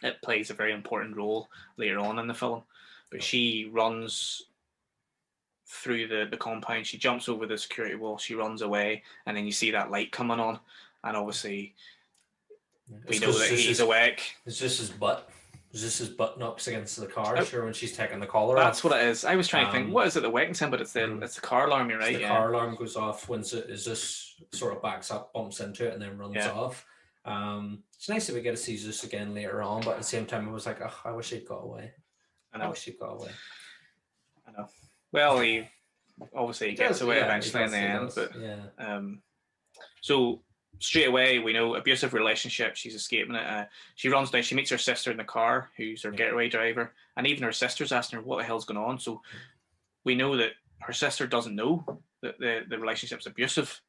it plays a very important role later on in the film. But she runs through the compound, she jumps over the security wall, she runs away, and then you see that light coming on, and obviously we know that he's awake. It's just his butt. Was this his button ups against the car? Oh, Sure, when she's taking the collar That's off. what it is. I was trying to think, what is it that wakens him? But it's the car alarm. You're So right. the car alarm goes off when Zeus sort of backs up, bumps into it, and then runs off. It's nice that we get to see Zeus again later on, but at the same time, I was like, oh, I wish he'd got away. I wish he'd got away. I know. Well, he obviously gets away eventually in the end, but so straight away we know abusive relationship. She's escaping it. She runs down. She meets her sister in the car, who's her getaway driver, and even her sister's asking her what the hell's going on. So we know that her sister doesn't know that the relationship's abusive.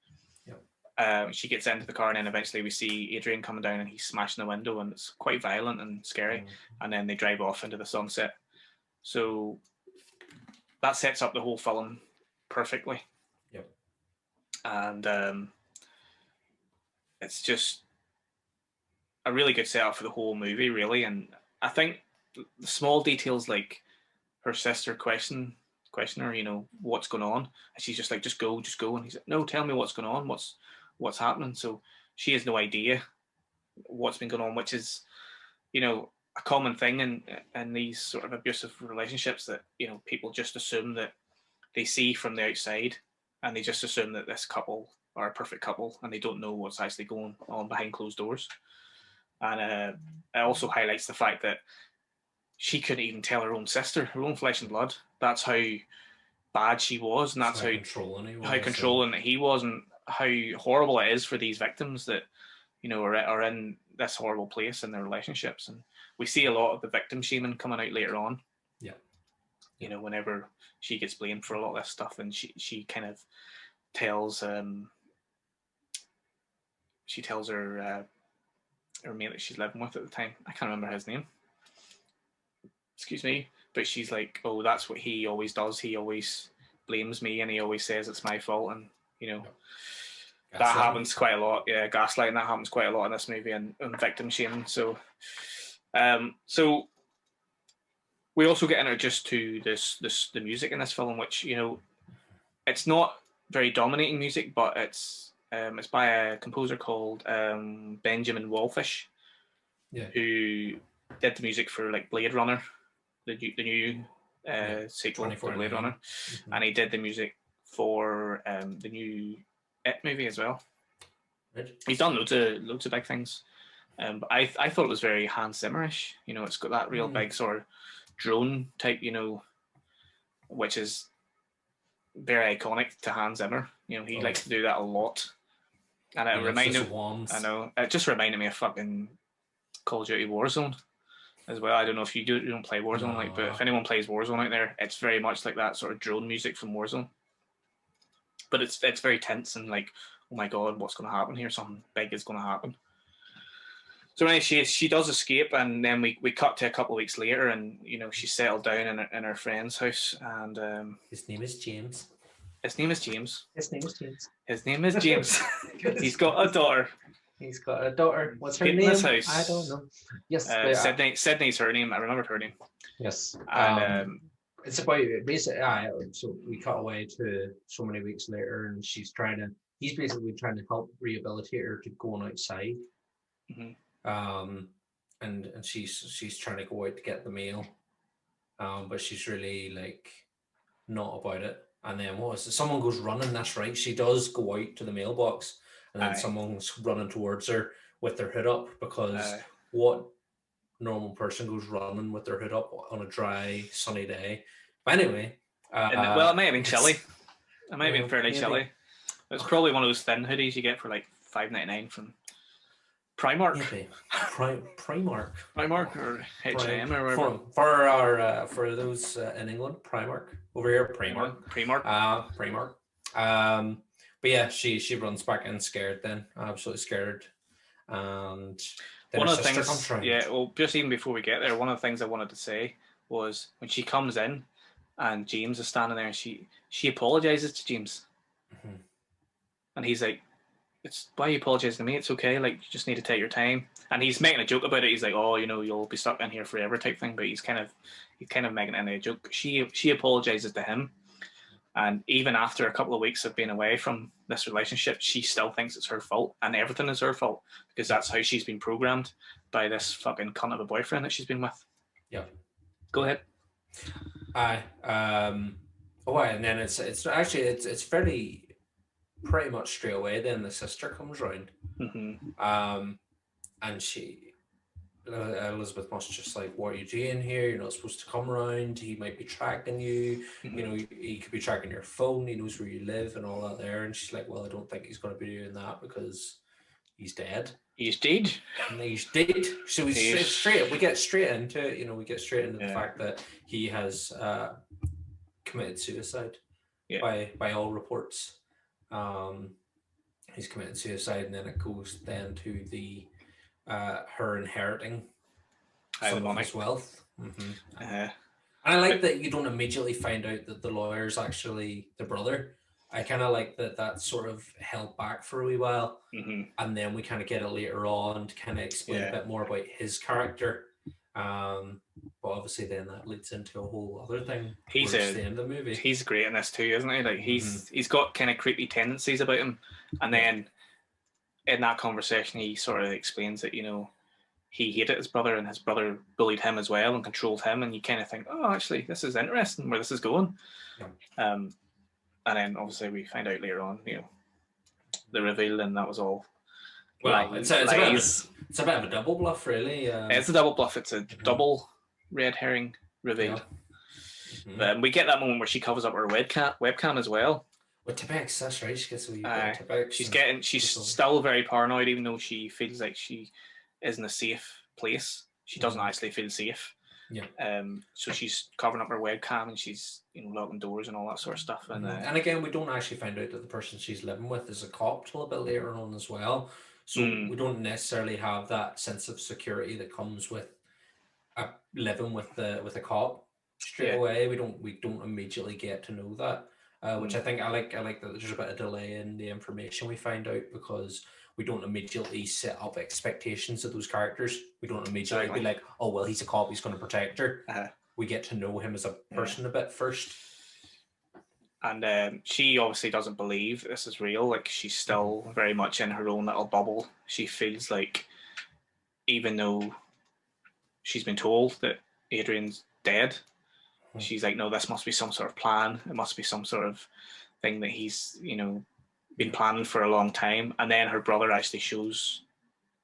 She gets into the car, and then eventually we see Adrian coming down, and he's smashing the window, and it's quite violent and scary. And then they drive off into the sunset. So that sets up the whole film perfectly. And it's just a really good setup for the whole movie, really. And I think the small details, like her sister question her, you know, what's going on, and she's just like, just go, and he's like, no, tell me what's going on, what's happening. So she has no idea what's been going on, which is, you know, a common thing in these sort of abusive relationships, that, you know, people just assume that they see from the outside, and they just assume that this couple are a perfect couple, and they don't know what's actually going on behind closed doors. And it also highlights the fact that she couldn't even tell her own sister, her own flesh and blood. That's how bad she was, and that's how controlling that he was, and how horrible it is for these victims that, you know, are in this horrible place in their relationships. And we see a lot of the victim shaming coming out later on. You know, whenever she gets blamed for a lot of this stuff, and she kind of tells her mate that she's living with at the time. I can't remember his name. Excuse me. But she's like, oh, that's what he always does. He always blames me, and he always says it's my fault. And, you know, that happens quite a lot. Yeah, gaslighting, that happens quite a lot in this movie, and victim shaming. So we also get introduced to the music in this film, which, you know, it's not very dominating music, but it's by a composer called Benjamin Wallfish, who did the music for like Blade Runner, the new sequel for Blade Runner, and he did the music for the new It movie as well. He's done loads of big things, but I thought it was very Hans Zimmerish. You know, it's got that real big sort of drone type, you know, which is very iconic to Hans Zimmer. You know, he likes to do that a lot. And it reminded it just reminded me of fucking Call of Duty Warzone as well. I don't know if you don't play Warzone, but if anyone plays Warzone out there, it's very much like that sort of drone music from Warzone. But it's very tense and like, oh my god, what's going to happen here? Something big is going to happen. So anyway, she does escape, and then we cut to a couple of weeks later, and, you know, she's settled down in her friend's house, and his name is James. His name is James. He's got a daughter. What's her name? House. I don't know. Yes, Sydney's her name. I remembered her name. Yes. And it's about basically. So we cut away to so many weeks later, and he's basically trying to help rehabilitate her to going outside. And she's trying to go out to get the mail, but she's really like not about it. And then someone goes running. That's right, she does go out to the mailbox, and then someone's running towards her with their hood up, because what normal person goes running with their hood up on a dry sunny day? But anyway, well, it may have been chilly. It may have been fairly chilly. It's probably one of those thin hoodies you get for like $5.99 from Primark. Primark or H&M or whatever. For those in England, Primark. Over here, Primark. But yeah, she runs back in scared. Then absolutely scared. And then one of the things, well, just even before we get there, one of the things I wanted to say was when she comes in and James is standing there, and she apologizes to James, and he's like, why are you apologizing to me? It's okay. Like, you just need to take your time. And he's making a joke about it. He's like, oh, you know, you'll be stuck in here forever type thing. But he's kind of making it into a joke. She apologizes to him. And even after a couple of weeks of being away from this relationship, she still thinks it's her fault, and everything is her fault, because that's how she's been programmed by this fucking cunt of a boyfriend that she's been with. Yeah. Go ahead. Aye. Oh, and then it's actually it's fairly pretty much straight away. Then the sister comes round, and Elisabeth Moss just like, what are you doing here? You're not supposed to come around. He might be tracking you. You know, he could be tracking your phone. He knows where you live and all that there. And she's like, well, I don't think he's going to be doing that because he's dead. He's dead. And he's dead. So it's straight. We get straight into it. You know, we get straight into the fact that he has committed suicide. By all reports, he's committed suicide, and then it goes then to the her inheriting some of his wealth. And I like that you don't immediately find out that the lawyer's actually the brother. I kind of like that sort of held back for a wee while, and then we kind of get it later on to kind of explain a bit more about his character. But obviously, then that leads into a whole other thing. He's the end of the movie. He's great in this too, isn't he? Like he's got kind of creepy tendencies about him, and then in that conversation, he sort of explains that, you know, he hated his brother and his brother bullied him as well and controlled him, and you kind of think, oh, actually, this is interesting where this is going. And then obviously we find out later on, you know, the reveal, and that was all. Well, it's a bit of a double bluff, really. It's a double bluff. It's a double red herring reveal. We get that moment where she covers up her webcam as well. With Tibex, that's right. She gets a wee She's still very paranoid, even though she feels like she is in a safe place. She doesn't actually feel safe. So she's covering up her webcam and she's, you know, locking doors and all that sort of stuff. And again, we don't actually find out that the person she's living with is a cop till a bit later on as well. So we don't necessarily have that sense of security that comes with living with a cop straight away. We don't immediately get to know that, which I think I like that there's a bit of delay in the information we find out, because we don't immediately set up expectations of those characters. We don't immediately be like, oh well, he's a cop, he's going to protect her. We get to know him as a person a bit first. And she obviously doesn't believe this is real. Like, she's still very much in her own little bubble. She feels like, even though she's been told that Adrian's dead, she's like, no, this must be some sort of plan. It must be some sort of thing that he's, you know, been planning for a long time. And then her brother actually shows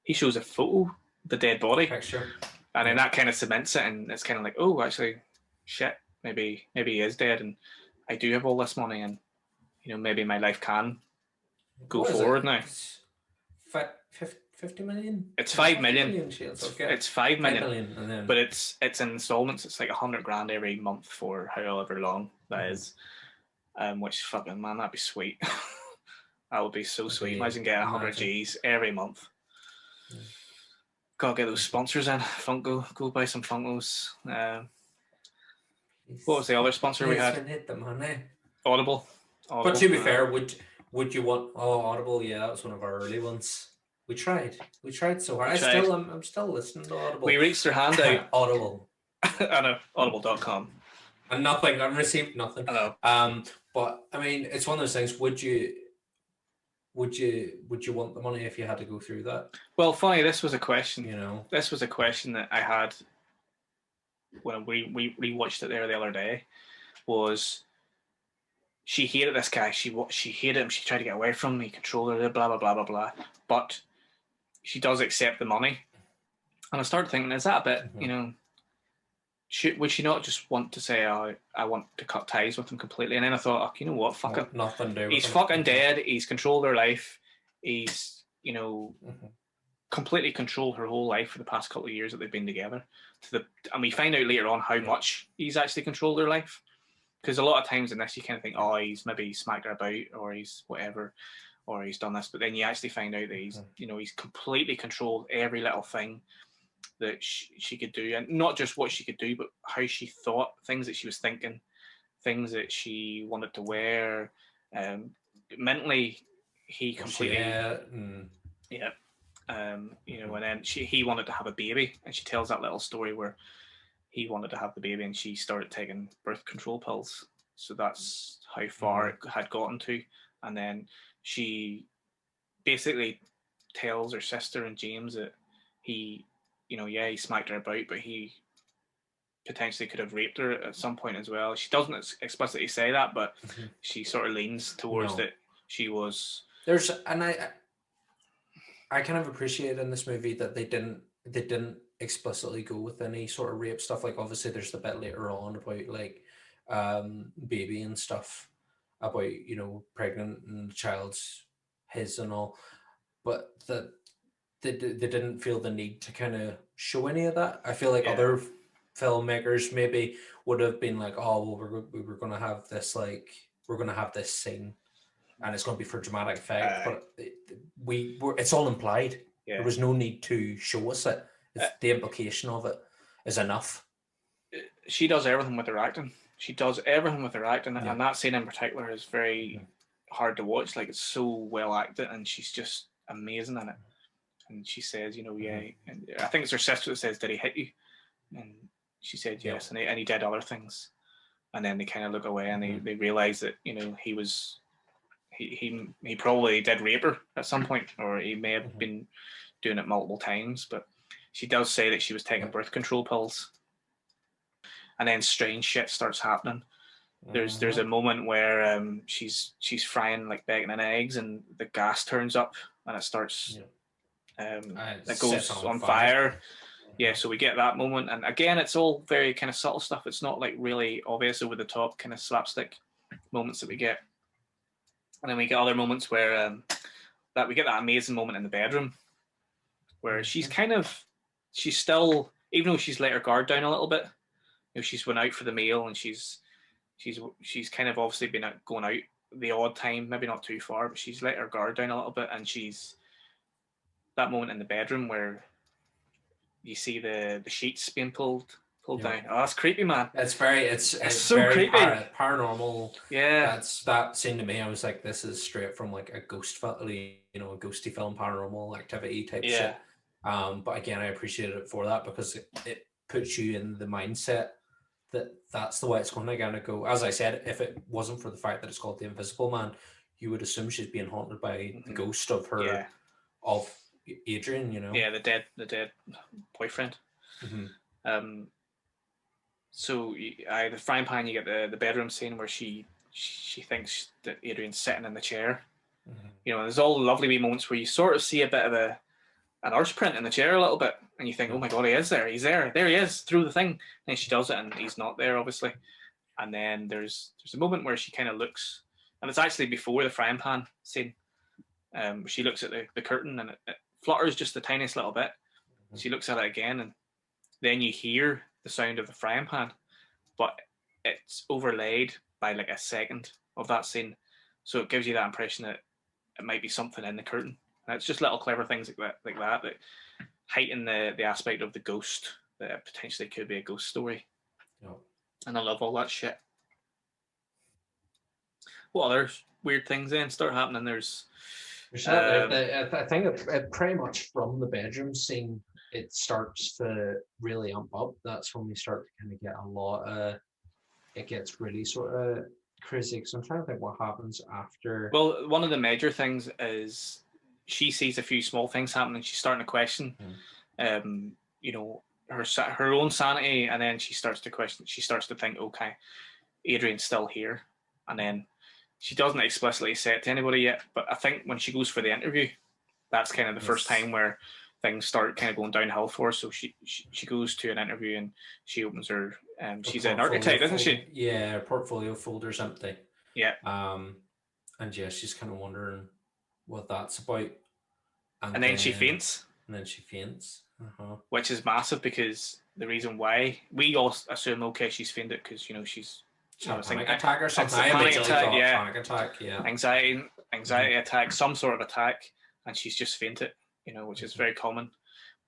a photo of the dead body. Picture. And then that kind of cements it, and it's kind of like, oh, actually, shit, maybe he is dead, and I do have all this money, and, you know, maybe my life can go forward now. 50 million? It's 5 million. It's 5 million. 5 million, and then... But it's in installments. It's like $100,000 every month for however long that is. Which, fucking, man, that'd be sweet. That would be so sweet. Imagine getting 100 G's every month. Gotta get those sponsors in. Funko, go buy some Funkos. What was the other sponsor we had? Hit the money. Audible. But to be fair, would you want? Oh, Audible. Yeah, that was one of our early ones. We tried so hard. I'm still listening to Audible. We reached their hand out. Audible. I know. Audible.com. And nothing. I've received nothing. I know. But I mean, it's one of those things. Would you want the money if you had to go through that? Well, funny, this was a question. You know, this was a question that I had when we rewatched it there the other day. Was she hated this guy? She hated him. She tried to get away from him. He controlled her. Blah blah blah blah blah. But she does accept the money, and I started thinking, is that a bit, you know? Would she not just want to say, oh, I want to cut ties with him completely? And then I thought, oh, you know what, fuck it. Nothing to do. He's fucking dead. He's controlled her life. He's, you know, completely controlled her whole life for the past couple of years that they've been together. And we find out later on how much he's actually controlled her life. Because a lot of times in this, you kind of think, oh, he's maybe smacked her about, or he's whatever, or he's done this. But then you actually find out that he's, you know, he's completely controlled every little thing that she could do, and not just what she could do, but how she thought, things that she was thinking, things that she wanted to wear. Mentally, he completely, you know, and then he wanted to have a baby, and she tells that little story where he wanted to have the baby, and she started taking birth control pills. So that's how far it had gotten to, and then she basically tells her sister and James that he, you know, he smacked her about, but he potentially could have raped her at some point as well. She doesn't explicitly say that, but she sort of leans towards that she was. And I kind of appreciate in this movie that they didn't explicitly go with any sort of rape stuff. Like obviously there's the bit later on about like baby and stuff, about, you know, pregnant and the child's his and all, but that they didn't feel the need to kind of show any of that. I feel like other filmmakers maybe would have been like, oh well, we're gonna have this, like, we're gonna have this scene and it's going to be for dramatic effect, but it's all implied. Yeah. There was no need to show us it. The implication of it is enough. She does everything with her acting. And that scene in particular is very hard to watch. Like, it's so well acted, and she's just amazing in it. And she says, you know, and I think it's her sister that says, "Did he hit you?" And she said yes, and he did other things. And then they kind of look away, and they realize that, you know, he probably did rape her at some point, or he may have been doing it multiple times. But she does say that she was taking birth control pills. And then strange shit starts happening. There's a moment where she's frying like bacon and eggs, and the gas turns up, and it starts it goes on fire. Yeah, so we get that moment, and again, it's all very kind of subtle stuff. It's not like really obvious, over the top kind of slapstick moments that we get. And then we get other moments where that we get that amazing moment in the bedroom where she's still, even though she's let her guard down a little bit, you know, she's went out for the meal, and she's kind of obviously been going out the odd time, maybe not too far, but she's let her guard down a little bit, and she's that moment in the bedroom where you see the sheets being pulled down. Oh, that's creepy, man. It's so very creepy. Paranormal. Yeah. That scene to me, I was like, this is straight from like a ghost film, you know, a ghosty film, Paranormal Activity type shit. But again, I appreciated it for that, because it puts you in the mindset that that's the way it's going to kind of go. As I said, if it wasn't for the fact that it's called The Invisible Man, you would assume she's being haunted by the ghost of her, of Adrian, you know. Yeah, the dead boyfriend. So the frying pan, you get the bedroom scene where she thinks that Adrian's sitting in the chair. You know, there's all lovely wee moments where you sort of see a bit of an arse print in the chair a little bit, and you think, oh my god, he is there. He's there. There he is, through the thing. And she does it, and he's not there, obviously. And then there's a moment where she kind of looks, and it's actually before the frying pan scene. She looks at the curtain, and it flutters just the tiniest little bit. She looks at it again, and then you hear the sound of the frying pan, but it's overlaid by like a second of that scene, so it gives you that impression that it might be something in the curtain. And it's just little clever things like that that heighten the aspect of the ghost, that it potentially could be a ghost story. And I love all that shit. What other weird things then start happening? I think it pretty much from the bedroom scene, it starts to really amp up. That's when we start to kind of get a lot. It gets really sort of crazy, because I'm trying to think what happens after. Well, one of the major things is she sees a few small things happening. She's starting to question, you know, her own sanity, and then she starts to question. She starts to think, okay, Adrian's still here, and then she doesn't explicitly say it to anybody yet. But I think when she goes for the interview, that's kind of the first time where things start kind of going downhill for her. So she goes to an interview, and she opens her. She's an architect, isn't she? Yeah, her portfolio folder's empty. Yeah. And yeah, she's kind of wondering what that's about. And then she faints. Which is massive, because the reason why we all assume, okay, she's fainted because, you know, she's panic attack or something. Panic attack, anxiety attack, some sort of attack, and she's just fainted, you know, which is very common.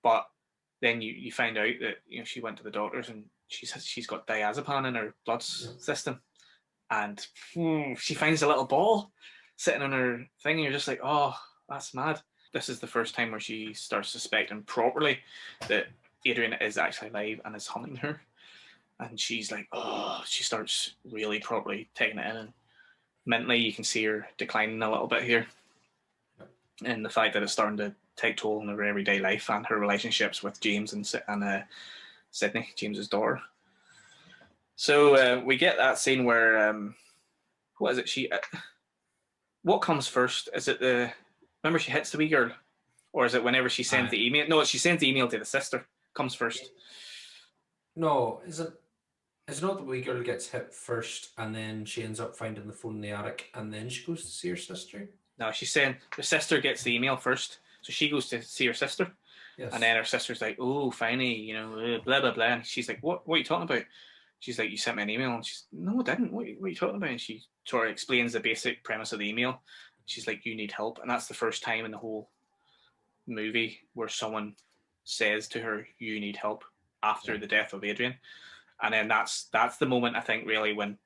But then you find out that, you know, she went to the doctors, and she's got diazepam in her blood system, and she finds a little ball sitting on her thing, and you're just like, oh, that's mad. This is the first time where she starts suspecting properly that Adrian is actually alive and is hunting her. And she's like, oh, she starts really properly taking it in. And mentally, you can see her declining a little bit here. And the fact that it's starting to take toll in her everyday life and her relationships with James and Sydney, James's daughter. So we get that scene where what is it? What comes first? Is it the remember she hits the wee girl, or is it whenever she sends the email? No, she sends the email to the sister. Comes first. No, is it? It's not the wee girl gets hit first, and then she ends up finding the phone in the attic, and then she goes to see her sister. No, she's saying her sister gets the email first, so she goes to see her sister, Yes. and then her sister's like, "Oh, finally, blah blah blah." And she's like, "What? What are you talking about?" She's like, "You sent me an email," and she's, "No, I didn't. What are you talking about?" And she sort of explains the basic premise of the email. She's like, "You need help," and that's the first time in the whole movie where someone says to her, "You need help," after the death of Adrian. And then that's the moment I think really when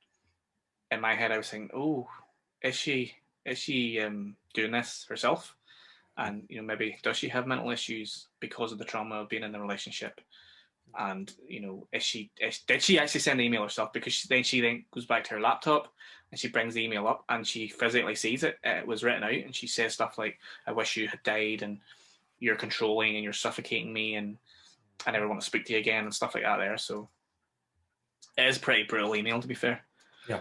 in my head I was thinking, oh, is she doing this herself? And maybe does she have mental issues because of the trauma of being in the relationship? And did she actually send the email herself? Because she then goes back to her laptop and she brings the email up and she physically sees it. It was written out and she says stuff like, "I wish you had died and you're controlling and you're suffocating me and I never want to speak to you again," and stuff like that there. So it is a pretty brutal email, to be fair. Yeah.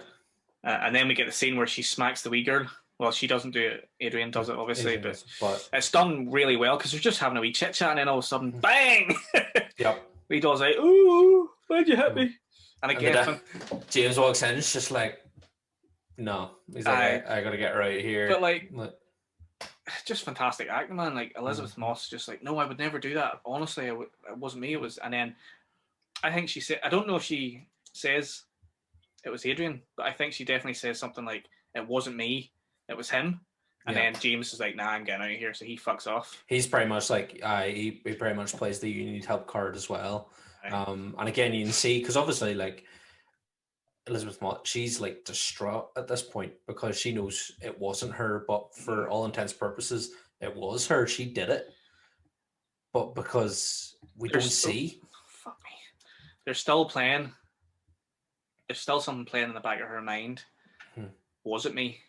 And then we get the scene where she smacks the wee girl. Well, she doesn't do it. Adrian does it, obviously, but it's done really well because they're just having a wee chit chat, and then all of a sudden, bang! Yep. Wee doll's like, "Ooh, why'd you hit me?" And again, James walks in, it's just like, no. He's like, I gotta get her out of here. But like, just fantastic acting, man. Like Elisabeth Moss, just like, "No, I would never do that. Honestly, it wasn't me. It was." And then I think she said, I don't know if she says it was Adrian, but I think she definitely says something like, "It wasn't me, it was him." And then James is like, "Nah, I'm getting out of here," so he fucks off. He's pretty much like, he pretty much plays the "you need help" card as well. And again, you can see because obviously, like Elisabeth Moss, she's like distraught at this point because she knows it wasn't her, but for all intents and purposes, it was her. She did it, but because we don't see. Fuck me. They're still playing. There's still something playing in the back of her mind. Was it me?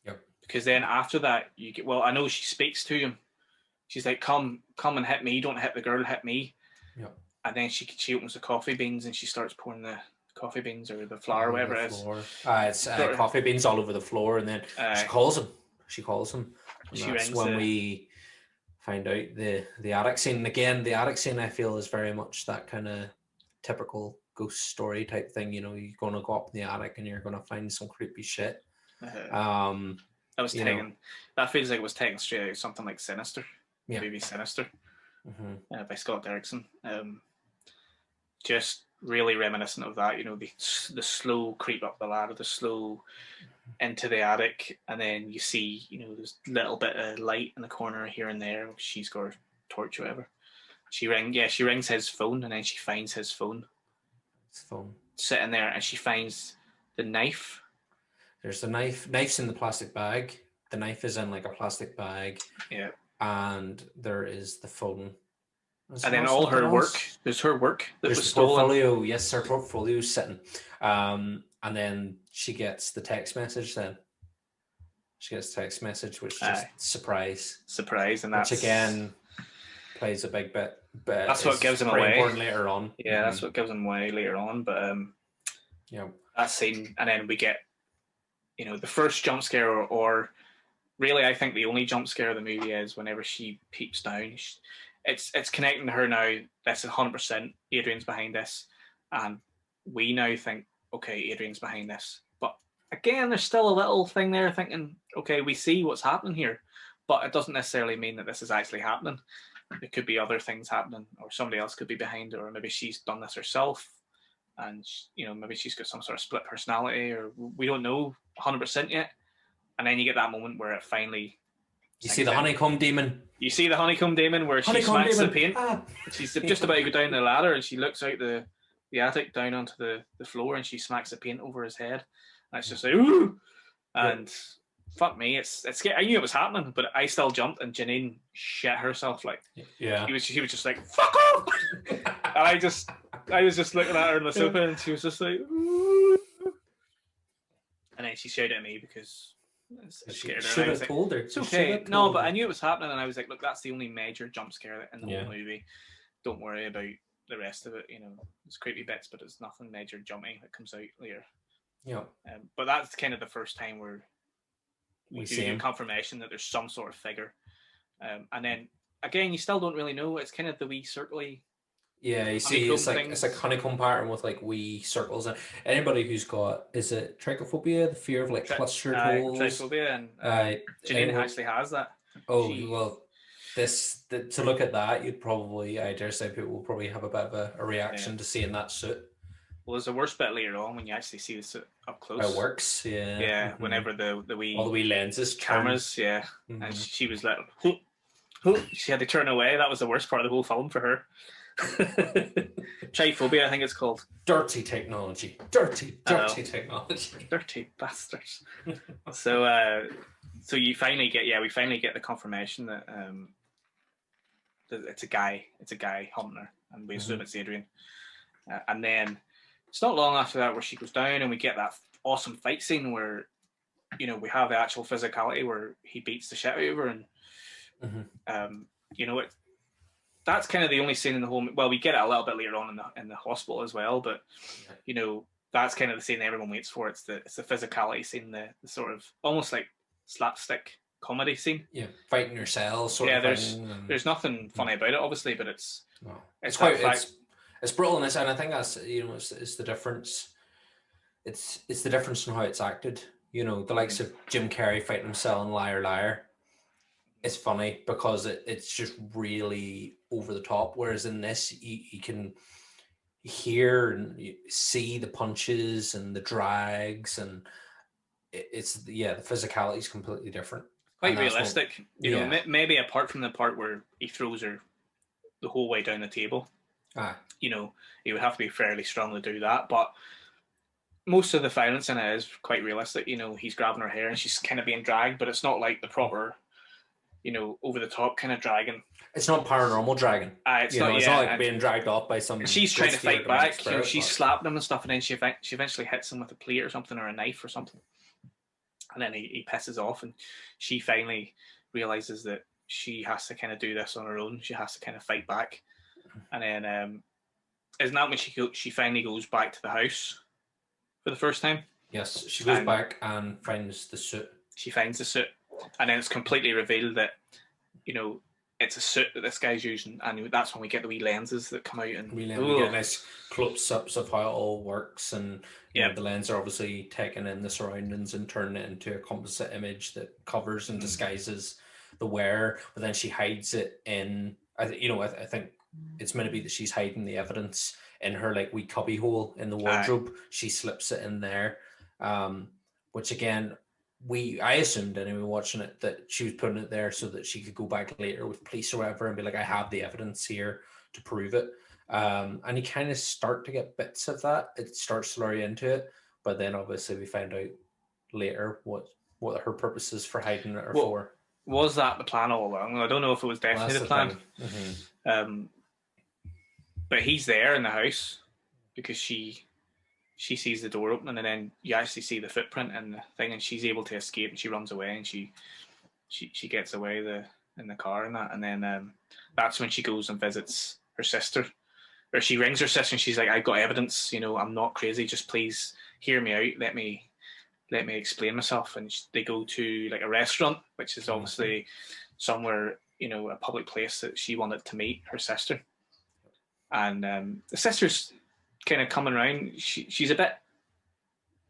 Yep. Because then after that, you get. Well, I know she speaks to him. She's like, "Come and hit me. Don't hit the girl. Hit me." Yep. And then she opens the coffee beans and she starts pouring the coffee beans or the flour, or whatever it is. It's coffee beans all over the floor, and then she calls him. She calls him. And that's when we find out the attic scene. And again, the attic scene I feel is very much that kind of typical ghost story type thing. You're going to go up in the attic and you're going to find some creepy shit. That feels like it was taken straight out of something like Sinister. Yeah. Maybe Sinister. By Scott Derrickson. Just really reminiscent of that, the slow creep up the ladder, the slow into the attic, and then you see, there's a little bit of light in the corner here and there. She's got her torch or whatever. She rings his phone, and then she finds his phone. His phone. Sitting there, and she finds the knife. There's the knife. Knife's in the plastic bag. The knife is in like a plastic bag. Yeah. And there is the phone. And then all her work. There's her work that was stolen. Portfolio. Yes, her portfolio's sitting. And then she gets the text message then. She gets a text message, which is just surprise. And that's... Which again plays a big bit. But that's what gives him away. Important later on. Yeah, that's what gives him away later on. But that scene, and then we get, the first jump scare, or really, I think the only jump scare of the movie is whenever she peeps down. It's connecting to her now. That's 100% Adrian's behind this, and we now think, okay, Adrian's behind this. But again, there's still a little thing there thinking, okay, we see what's happening here, but it doesn't necessarily mean that this is actually happening. It could be other things happening, or somebody else could be behind it, or maybe she's done this herself, and maybe she's got some sort of split personality, or we don't know 100% yet. And then you get that moment where it finally... You see the honeycomb demon. You see the honeycomb demon where she smacks the paint. She's just about to go down the ladder, and she looks out the attic down onto the floor, and she smacks the paint over his head. And it's just like, ooh! And fuck me, it's scary. I knew it was happening, but I still jumped, and Janine shit herself. Like, yeah, she was just like, fuck off! And I was just looking at her on the sofa, and she was just like, ooh! And then she shouted at me because... Should have told her. It's okay. But I knew it was happening, and I was like, "Look, that's the only major jump scare in the whole movie. Don't worry about the rest of it, you know, it's creepy bits, but it's nothing major jumping that comes out later. Yeah. But that's kind of the first time where we do see get him. confirmation that there's some sort of figure. And then again, you still don't really know. It's kind of the wee circly. Yeah, you see, it's like honeycomb pattern with like wee circles. And anybody who's got, is it trichophobia, the fear of like clustered holes? Triphobia, and Janine actually has that. Oh well, to look at that, you'd probably, I dare say, people will probably have a bit of a reaction to seeing that suit. Well, there's a worse bit later on when you actually see the suit up close. How it works, yeah. Yeah, whenever the wee all the wee lenses, cameras, and she was like, she had to turn away. That was the worst part of the whole film for her. Triphobia, I think it's called. Dirty technology. Dirty technology. Dirty bastards. So we finally get the confirmation that it's a guy hunting her, and we assume it's Adrian. And then it's not long after that where she goes down, and we get that awesome fight scene where, you know, we have the actual physicality where he beats the shit out of her, and you know, that's kind of the only scene in the whole. Well, we get it a little bit later on in the hospital as well, but you know, that's kind of the scene everyone waits for. It's the physicality scene, the sort of almost like slapstick comedy scene. Yeah, fighting your cells. There's nothing funny about it, obviously, but it's brutal in this, and I think that's, you know, it's the difference. It's the difference in how it's acted. You know, the likes of Jim Carrey fighting himself in Liar Liar. It's funny because it's just really over the top. Whereas in this, you can hear and see the punches and the drags, and the physicality is completely different. Quite realistic. You know, maybe apart from the part where he throws her the whole way down the table. You know, he would have to be fairly strong to do that, but most of the violence in it is quite realistic. You know, he's grabbing her hair and she's kind of being dragged, but it's not like the proper, you know, over the top kind of dragging. It's not paranormal dragging. It's not like being dragged off by some. She's trying to fight back. You know, she's slapping him and stuff, and then she eventually hits him with a plate or something, or a knife or something, and then he pisses off, and she finally realizes that she has to kind of do this on her own. She has to kind of fight back, and then isn't that when she finally goes back to the house for the first time? Yes, she goes back and finds the suit. She finds the suit, and then it's completely revealed that, you know, it's a suit that this guy's using, and that's when we get the wee lenses that come out, and we get nice close-ups of how it all works, and you know, the lens are obviously taking in the surroundings and turning it into a composite image that covers and disguises the wearer, but then she hides it in. I think it's meant to be that she's hiding the evidence in her like wee cubby hole in the wardrobe. She slips it in there, which again, I assumed anyway watching it that she was putting it there so that she could go back later with police or whatever and be like, I have the evidence here to prove it. And you kind of start to get bits of that. It starts to lure you into it, but then obviously we find out later what her purpose is for hiding it for. Was that the plan all along? I don't know if it was definitely the plan. But he's there in the house because she sees the door open, and then you actually see the footprint and the thing, and she's able to escape, and she runs away, and she gets away in the car and that, and then that's when she goes and visits her sister, or she rings her sister and she's like, I've got evidence, you know, I'm not crazy, just please hear me out, let me explain myself. And they go to like a restaurant, which is obviously somewhere, you know, a public place that she wanted to meet her sister. And the sister's kind of coming around. She's a bit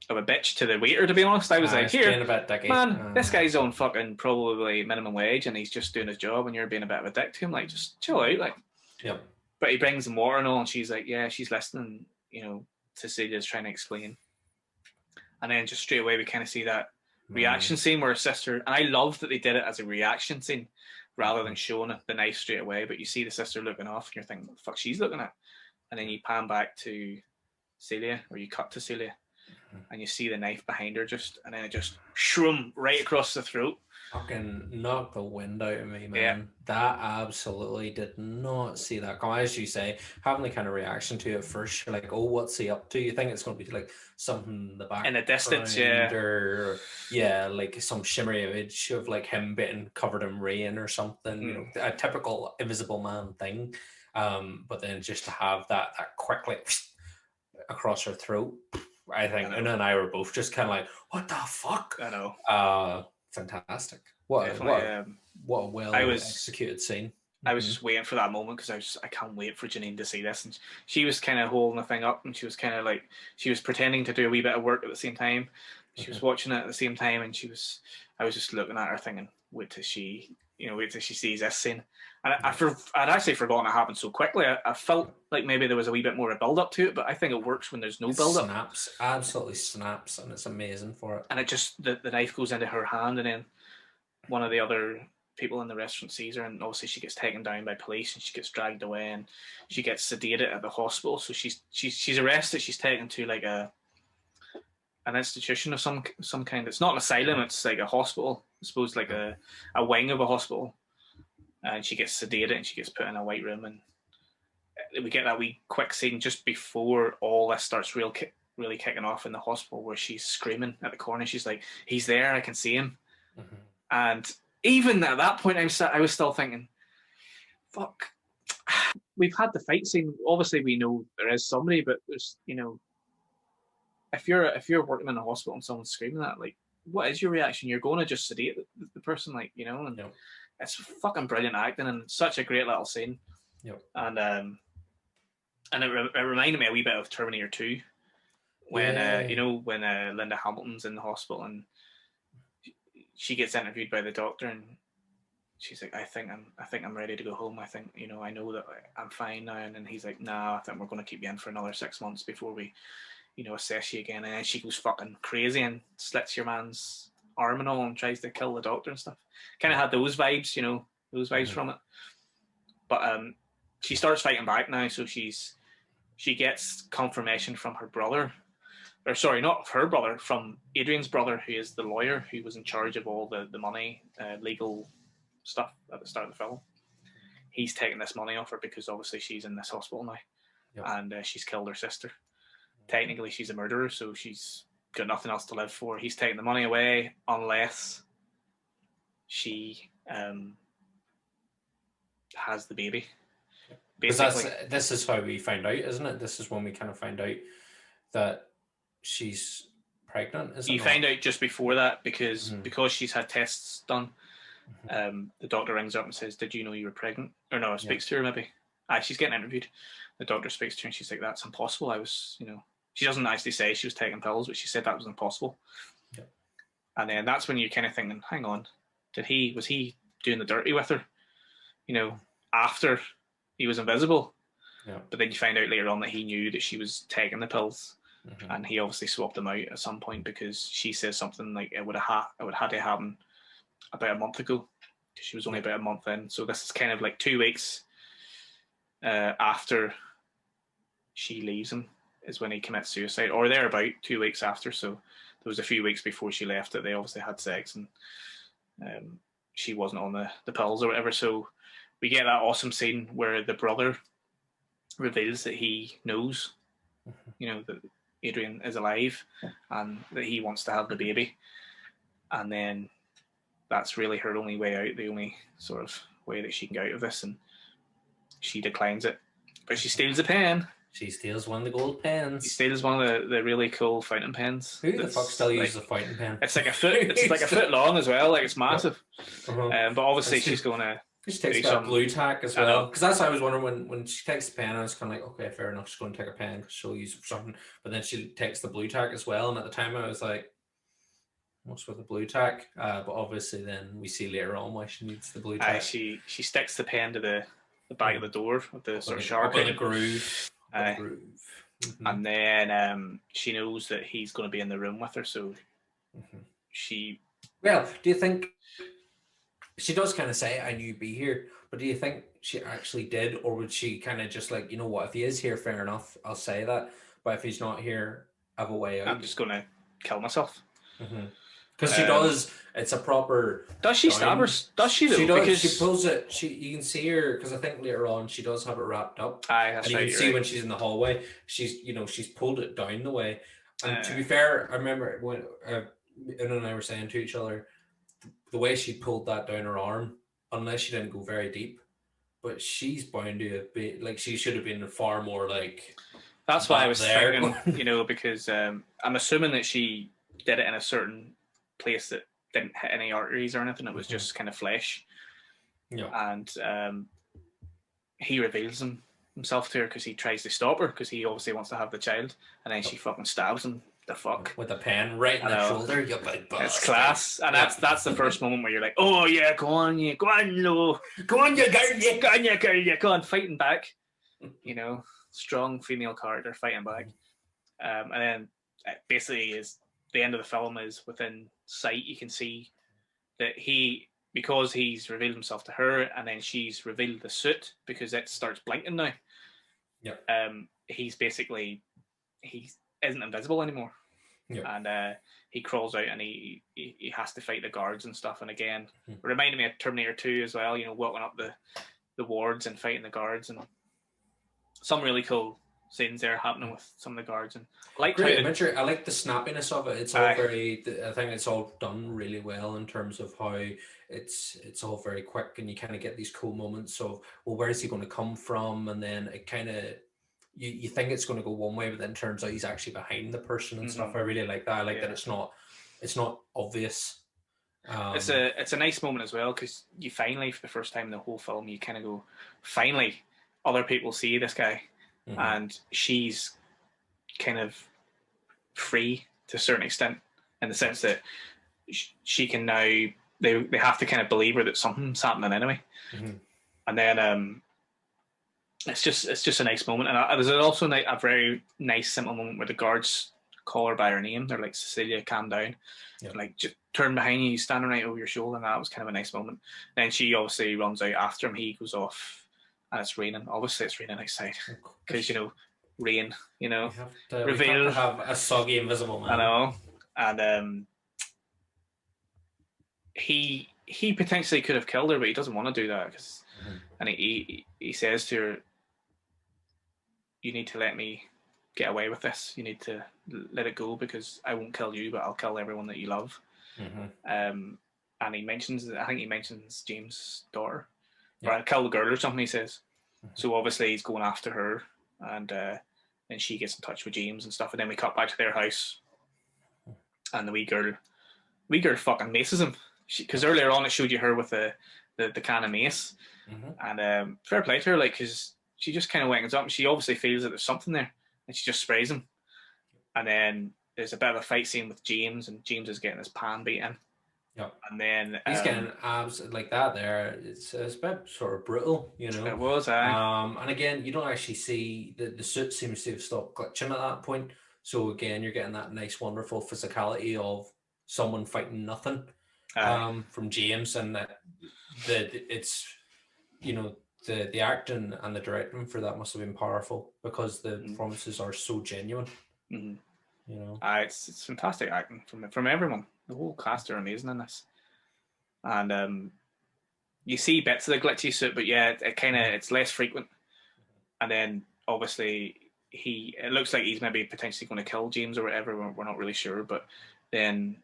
of a bitch to the waiter, to be honest. I was like, here, man, this guy's on fucking probably minimum wage, and he's just doing his job, and you're being a bit of a dick to him. Like, just chill out, like. Yep. But he brings them water and all, and she's like, yeah, she's listening, you know, Cecilia's trying to explain. And then just straight away we kind of see that reaction scene where her sister, and I love that they did it as a reaction scene rather than showing the knife straight away, but you see the sister looking off and you're thinking, what the fuck she's looking at? And then you pan back to Celia, or you cut to Celia, and you see the knife behind her and then it just shroom right across the throat. Fucking knocked the wind out of me, man. Yeah. That absolutely did not see that come. As you say, having the kind of reaction to it first, you're like, oh, what's he up to? You think it's going to be like something in the back. In the distance, yeah. Or, like some shimmery image of like him being covered in rain or something, you know, a typical Invisible Man thing. But then just to have that quickly across her throat, I think, and then I were both just kind of like, what the fuck? I know. Fantastic. What a well executed scene. I was just waiting for that moment because I can't wait for Janine to see this. And she was kind of holding the thing up, and she was kind of like, she was pretending to do a wee bit of work at the same time. She was watching it at the same time, and I was just looking at her thinking, wait till she sees this scene. And I'd actually forgotten it happened so quickly. I felt like maybe there was a wee bit more of build up to it, but I think it works when there's no build up. Snaps, absolutely snaps, and it's amazing for it. And it just, the knife goes into her hand, and then one of the other people in the restaurant sees her, and obviously she gets taken down by police and she gets dragged away, and she gets sedated at the hospital. So she's arrested. She's taken to like an institution of some kind. It's not an asylum. It's like a hospital. I suppose like a wing of a hospital. And she gets sedated and she gets put in a white room, and we get that wee quick scene just before all this starts really kicking off in the hospital, where she's screaming at the corner. She's like, "He's there! I can see him!" And even at that point, I was still thinking, fuck, we've had the fight scene. Obviously, we know there is somebody, but there's, if you're working in a hospital and someone's screaming that, like, what is your reaction? You're going to just sedate the person, like, and it's fucking brilliant acting and such a great little scene. Yep. And it reminded me a wee bit of Terminator 2 when when Linda Hamilton's in the hospital and she gets interviewed by the doctor, and she's like, I think I'm ready to go home. I think, I know that I'm fine now. And then he's like, nah, I think we're going to keep you in for another 6 months before we, assess you again. And then she goes fucking crazy and slits your man's arm and all and tries to kill the doctor and stuff. Kind of had those vibes, from it. But she starts fighting back now. So she gets confirmation from her brother. Or sorry, not her brother, from Adrian's brother, who is the lawyer who was in charge of all the money, legal stuff at the start of the film. He's taking this money off her because obviously she's in this hospital now, and she's killed her sister. Technically, she's a murderer, so she's got nothing else to live for. He's taking the money away unless she has the baby. Basically, this is how we find out, isn't it? This is when we kind of find out that she's pregnant. You find out just before that because she's had tests done. The doctor rings up and says, "Did you know you were pregnant?" Or no, speaks to her maybe. She's getting interviewed. The doctor speaks to her and she's like, "That's impossible. I was, She doesn't actually say she was taking pills, but she said that was impossible. Yep. And then that's when you're kind of thinking, hang on, was he doing the dirty with her? After he was invisible. Yeah. But then you find out later on that he knew that she was taking the pills. And he obviously swapped them out at some point because she says something like it would have had to happen about a month ago because she was only about a month in. So this is kind of like 2 weeks after she leaves him is when he commits suicide, or they're about 2 weeks after. So there was a few weeks before she left that they obviously had sex and she wasn't on the pills or whatever. So we get that awesome scene where the brother reveals that he knows, that Adrian is alive and that he wants to have the baby. And then that's really her only way out, the only sort of way that she can get out of this. And she declines it. But she steals a pen. She steals one of the gold pens. She steals one of the really cool fountain pens. Who the fuck still uses a fountain pen? It's like a foot. It's like a foot long as well. Like it's massive. But obviously she's going to. She takes that blue tack as well. Because that's what I was wondering when she takes the pen. I was kind of like, okay, fair enough. She's going to take a pen because she'll use it for something. But then she takes the blue tack as well. And at the time, I was like, what's with the blue tack? But obviously, then we see later on why she needs the blue tack. She sticks the pen to the back of the door with the sort of sharp in the groove. And then she knows that he's going to be in the room with her, so she. Well, do you think? She does kind of say, I knew you'd be here, but do you think she actually did, or would she kind of just like, what, if he is here, fair enough, I'll say that, but if he's not here, I have a way out. I'm just going to kill myself. Because she does, it's a proper... Does she stab her? Does she though? She does, because she pulls it, you can see her, because I think later on she does have it wrapped up. That's and you can see when she's in the hallway, she's pulled it down the way. And to be fair, I remember when Una and I were saying to each other, the way she pulled that down her arm, unless she didn't go very deep, but she's bound to be like she should have been far more like That's what I was there. thinking, because I'm assuming that she did it in a certain place that didn't hit any arteries or anything. It was just kind of flesh. Yeah. And he reveals himself to her because he tries to stop her because he obviously wants to have the child, and then she fucking stabs him. The fuck with a pen right in the shoulder. You big bastard. It's class, and that's the first moment where you're like, oh yeah, go on, no, go on, you girl, go on, you girl, go on, fighting back. Strong female character fighting back, and then basically is the end of the film is within sight. You can see that because he's revealed himself to her, and then she's revealed the suit because it starts blinking now. Yeah. He's basically he isn't invisible anymore. Yeah. And he crawls out and he has to fight the guards and stuff. And again, it reminded me of Terminator 2 as well. Walking up the wards and fighting the guards, and some really cool scenes there happening with some of the guards. And great adventure. I like the snappiness of it. It's all I think it's all done really well in terms of how it's all very quick, and you kind of get these cool moments of, well, where is he going to come from? And then it kind of you think it's going to go one way, but then it turns out he's actually behind the person and stuff. I really like that. I like that it's not obvious. It's a nice moment as well, because you finally, for the first time in the whole film, you kind of go, finally, other people see this guy, and she's kind of free to a certain extent, in the sense that she can now, they have to kind of believe her that something's happening anyway. And then it's just a nice moment. And there's also a very nice simple moment where the guards call her by her name. They're like, Cecilia, calm down. Like, just turn behind you, standing right over your shoulder. And that was kind of a nice moment. Then she obviously runs out after him. He goes off, and it's raining. Obviously it's raining outside because rain, reveal. We have a soggy invisible man. I know. And he potentially could have killed her, but he doesn't want to do that, and he says to her, you need to let me get away with this. You need to let it go, because I won't kill you, but I'll kill everyone that you love. And he mentions James' daughter, or I'll kill the girl or something, he says. So obviously he's going after her, and then she gets in touch with James and stuff, and then we cut back to their house, and the wee girl fucking maces him, because earlier on it showed you her with the can of mace, and fair play to her, like, because she just kind of wakens up and she obviously feels that there's something there, and she just sprays him. And then there's a bit of a fight scene with James, and James is getting his pan beaten. Yep. And then he's getting abs like that there. It's a bit sort of brutal, It was, and again, you don't actually see the suit seems to have stopped glitching at that point. So again, you're getting that nice, wonderful physicality of someone fighting nothing from James, and that it's the acting and the directing for that must have been powerful, because the performances are so genuine. It's fantastic acting from everyone. The whole cast are amazing in this, and you see bits of the glitchy suit, but it's less frequent. And then obviously it looks like he's maybe potentially going to kill James or whatever. We're not really sure, but then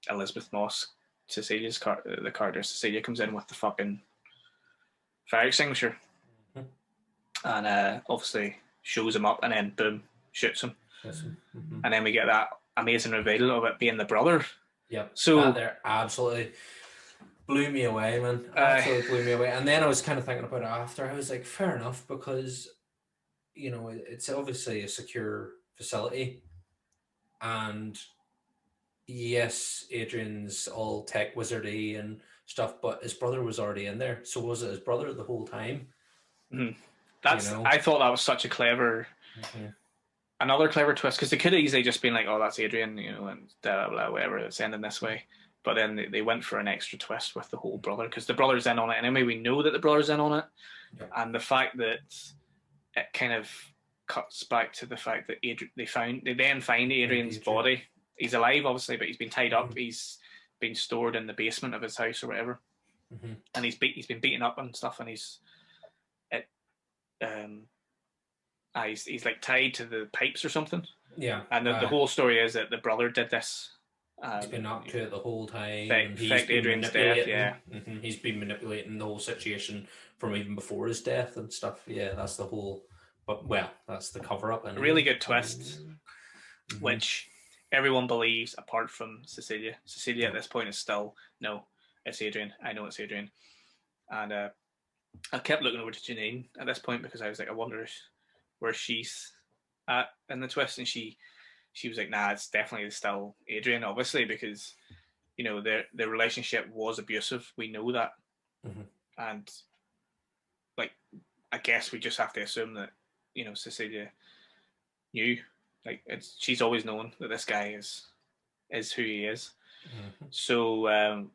Elisabeth Moss, the character Cecilia, comes in with the fucking fire extinguisher, and obviously shows him up, and then boom, shoots him. And then we get that amazing reveal of it being the brother. Yep. So that there absolutely blew me away, man. Absolutely blew me away. And then I was kind of thinking about it after. I was like, fair enough, because it's obviously a secure facility, and yes, Adrian's all tech wizardy and stuff, but his brother was already in there. So was it his brother the whole time? I thought that was such a clever, another clever twist, because they could have easily just been like, oh, that's Adrian, and blah, blah, whatever, it's ending this way. But then they went for an extra twist with the whole brother, because the brother's in on it anyway. We know that the brother's in on it. And the fact that it kind of cuts back to the fact that they then find Adrian's body. He's alive, obviously, but he's been tied up. He's been stored in the basement of his house or whatever. And he's been beaten up and stuff, and he's like tied to the pipes or something. Yeah. And the whole story is that the brother did this He's been up to it the whole time. Fact He's been Adrian's death, yeah. He's been manipulating the whole situation from even before his death and stuff. Yeah, that's the whole. But well, that's the cover up. A really good twist, which everyone believes apart from Cecilia. Cecilia at this point is still no, it's Adrian. I know it's Adrian, and I kept looking over to Janine at this point because I was like, I wonder where she's at in the twist, and she was like, nah, it's definitely still Adrian, obviously, because their relationship was abusive. We know that, and like, I guess we just have to assume that Cecilia knew. Like, she's always known that this guy is who he is. So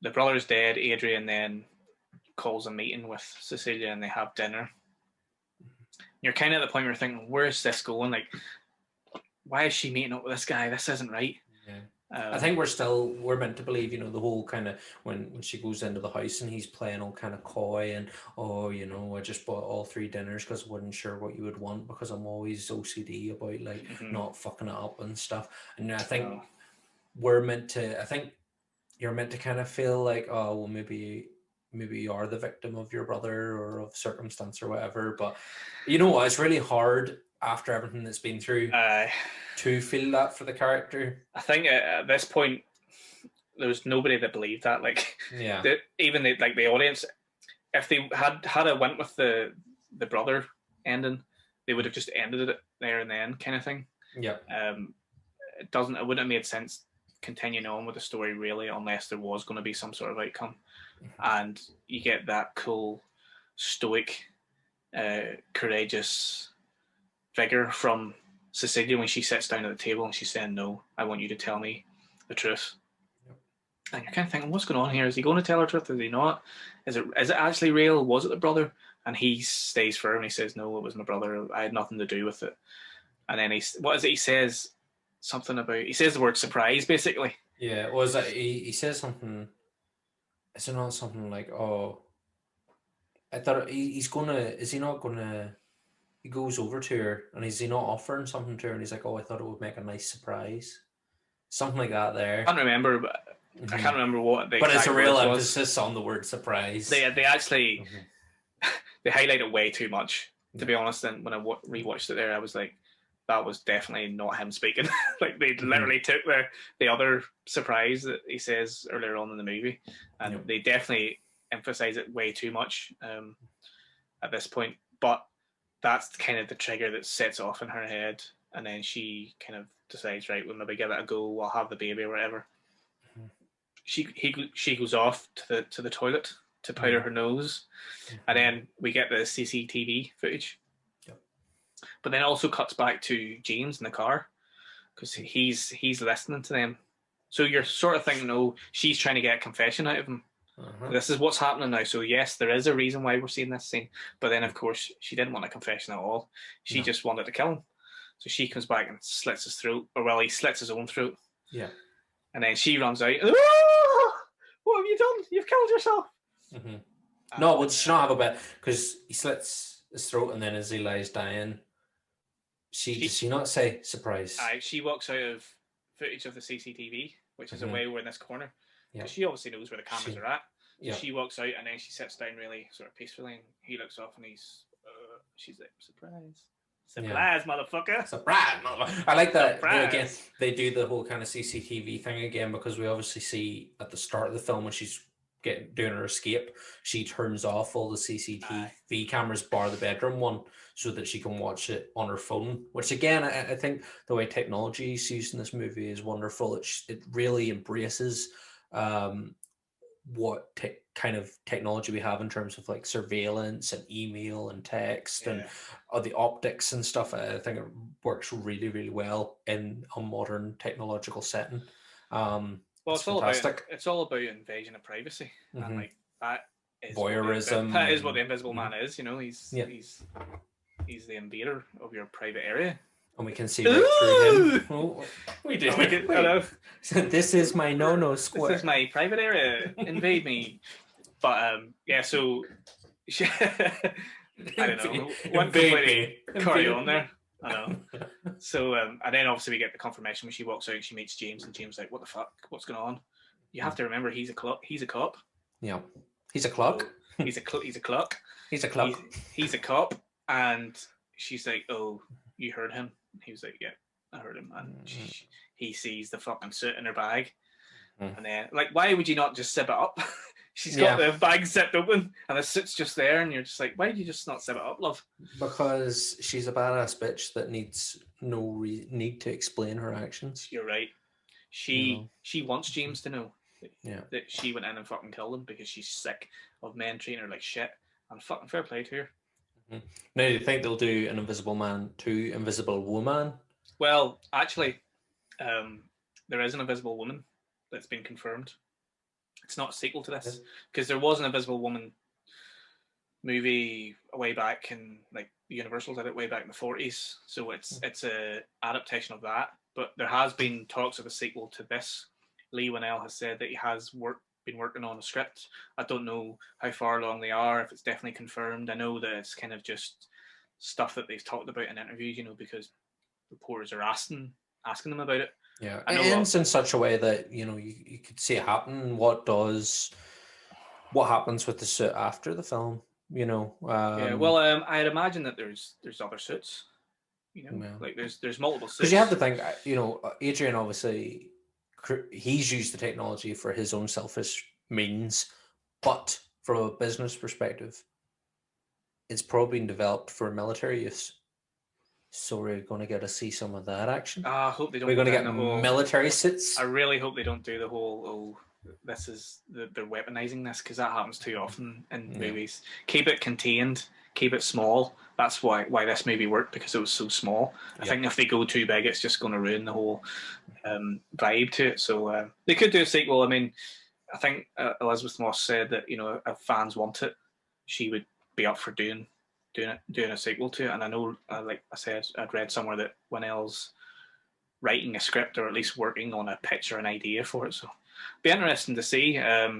the brother's dead. Adrian then calls a meeting with Cecilia, and they have dinner. You're kind of at the point where you're thinking, where's this going? Like, why is she meeting up with this guy? This isn't right. I think we're meant to believe, the whole kind of when she goes into the house and he's playing all kind of coy and, I just bought all 3 dinners because I wasn't sure what you would want because I'm always OCD about like not fucking it up and stuff. And I think I think you're meant to kind of feel like, oh, well, maybe you are the victim of your brother or of circumstance or whatever. But you know what? It's really hard after everything that's been through to feel that for the character. I think at this point, there was nobody that believed that. Like, even the audience, if they had a went with the brother ending, they would have just ended it there and then, kind of thing. Yeah. It wouldn't have made sense continuing on with the story really, unless there was going to be some sort of outcome, and you get that cool, stoic, courageous figure from Cecilia when she sits down at the table and she's saying, no, I want you to tell me the truth. And you're kind of thinking, what's going on here? Is he going to tell her the truth? Is he not? Is it actually real? Was it the brother? And he stays firm and he says, no, it was my brother. I had nothing to do with it. And then he says something about, he says the word surprise, basically. Yeah, was that he says something, is it not something like, oh, I thought is he not gonna, he goes over to her and is he not offering something to her and he's like, oh, I thought it would make a nice surprise. Something like that there. I can't remember, but I can't remember what the But it's a real emphasis on the word surprise. They actually, they highlight it way too much, to be honest. And when I rewatched it there, I was like, that was definitely not him speaking. Like, they literally took the other surprise that he says earlier on in the movie, and they definitely emphasize it way too much at this point. But that's kind of the trigger that sets off in her head, and then she kind of decides, right, we'll maybe give it a go. We'll have the baby or whatever. She goes off to the toilet to powder her nose, and then we get the CCTV footage. But then also cuts back to James in the car because he's listening to them. So you're sort of thinking, oh, she's trying to get a confession out of him. This is what's happening now. So yes, there is a reason why we're seeing this scene. But then, of course, she didn't want a confession at all. She just wanted to kill him. So she comes back and slits his throat. Or, well, he slits his own throat. Yeah. And then she runs out. Oh, what have you done? You've killed yourself. No, well, she not have a bit because he slits his throat and then as he lies dying, does she not say surprise? She walks out of footage of the CCTV, which is away over in this corner. Because she obviously knows where the cameras are at. So she walks out and then she sits down really sort of peacefully and he looks off and she's like, surprise. Surprise, motherfucker. Surprise, motherfucker. I like that. Again, they do the whole kind of CCTV thing again because we obviously see at the start of the film when she's doing her escape, she turns off all the CCTV cameras bar the bedroom one so that she can watch it on her phone, which again, I think the way technology is used in this movie is wonderful. It really embraces what kind of technology we have in terms of like surveillance and email and text and the optics and stuff. I think it works really, really well in a modern technological setting. Well, it's all about invasion of privacy, and like that is voyeurism. That is what the Invisible Man is. You know, he's the invader of your private area, and we can see right through him. Oh, we do. So this is my no square. This is my private area. Invade me. But so I don't know. One completely carry on there. I know. So, and then obviously we get the confirmation when she walks out and she meets James, and James is like, "What the fuck? What's going on?" You have to remember he's a clock. He's a cop. Yeah, he's a clock. So he's a clock. He's a clock. He's a cop, and she's like, "Oh, you heard him?" He was like, "Yeah, I heard him." And he sees the fucking suit in her bag, and then like, why would you not just zip it up? She's got the bag zipped open, and the suit's just there, and you're just like, why did you just not zip it up, love? Because she's a badass bitch that needs no need to explain her actions. You're right. She wants James to know that she went in and fucking killed him because she's sick of men treating her like shit. And fucking fair play to her. Now, do you think they'll do an Invisible Man 2 Invisible Woman? Well, actually, there is an Invisible Woman that's been confirmed. It's not a sequel to this because there was an Invisible Woman movie way back in like the Universal did it way back in the 40s. So it's a adaptation of that. But there has been talks of a sequel to this. Leigh Whannell has said that he has been working on a script. I don't know how far along they are, if it's definitely confirmed. I know that it's kind of just stuff that they've talked about in interviews, you know, because reporters are asking them about it. Yeah, it ends in such a way that, you know, you could see it happen. What happens with the suit after the film, you know? Well, I'd imagine that there's other suits, you know, like there's multiple suits. Because you have to think, you know, Adrian obviously, he's used the technology for his own selfish means, but from a business perspective, it's probably been developed for military use. So we're going to get to see some of that action. I hope they don't. We're going to get military suits. I really hope they don't do the whole, this is, they're weaponizing this, because that happens too often in movies. Keep it contained, keep it small. That's why this movie worked, because it was so small. I think if they go too big, it's just going to ruin the whole vibe to it. So they could do a sequel. I mean, I think Elisabeth Moss said that, you know, if fans want it, she would be up for doing a sequel to it. And I know, like I said, I'd read somewhere that Whannell's writing a script, or at least working on a pitch or an idea for it. So it'd be interesting to see. I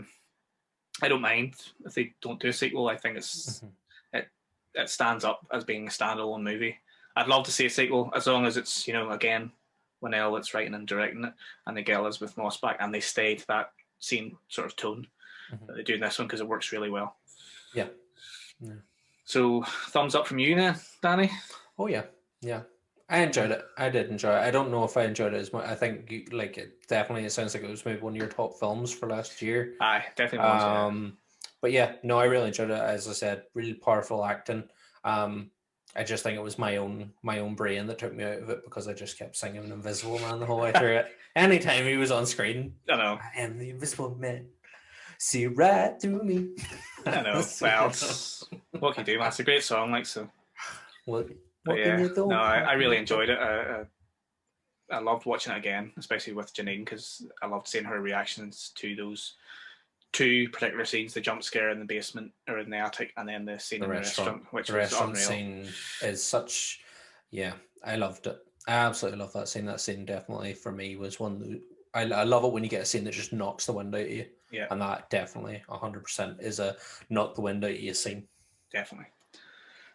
don't mind if they don't do a sequel. I think it stands up as being a standalone movie. I'd love to see a sequel, as long as it's, you know, again, Whannell that's writing and directing it, and they get Elisabeth Moss back, and they stay to that same sort of tone that they do in this one, because it works really well. Yeah. So, thumbs up from you now, Danny? Oh, yeah. I enjoyed it. I did enjoy it. I don't know if I enjoyed it as much. I think, it sounds like it was maybe one of your top films for last year. Aye, definitely was. But yeah, no, I really enjoyed it. As I said, really powerful acting. I just think it was my own brain that took me out of it, because I just kept singing Invisible Man the whole way through it. Anytime he was on screen, I know. I am the Invisible Man. See right through me. I know. Well, what can you do, man? It's a great song, like, so. What can you do? No, I really enjoyed it. I loved watching it again, especially with Janine, because I loved seeing her reactions to those two particular scenes: the jump scare in the basement or in the attic, and then the scene in the restaurant, which was restaurant unreal. Scene is such, I loved it. I absolutely love that scene. That scene definitely for me was one. I love it when you get a scene that just knocks the wind out of you. Yeah, and that definitely 100% is a knock the wind out of you scene. Definitely.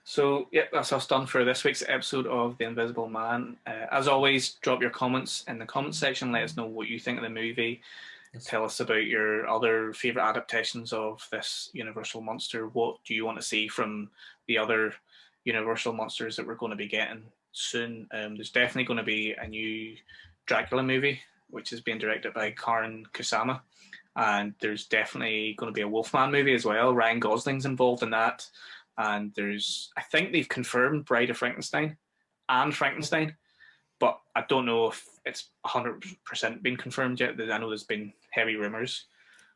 So, that's us done for this week's episode of The Invisible Man. As always, drop your comments in the comments section. Let us know what you think of the movie. Yes. Tell us about your other favourite adaptations of this Universal monster. What do you want to see from the other Universal monsters that we're going to be getting soon? There's definitely going to be a new Dracula movie, which is being directed by Karen Kusama. And there's definitely going to be a Wolfman movie as well. Ryan Gosling's involved in that. And I think they've confirmed Bride of Frankenstein and Frankenstein, but I don't know if it's 100% been confirmed yet. I know there's been heavy rumours.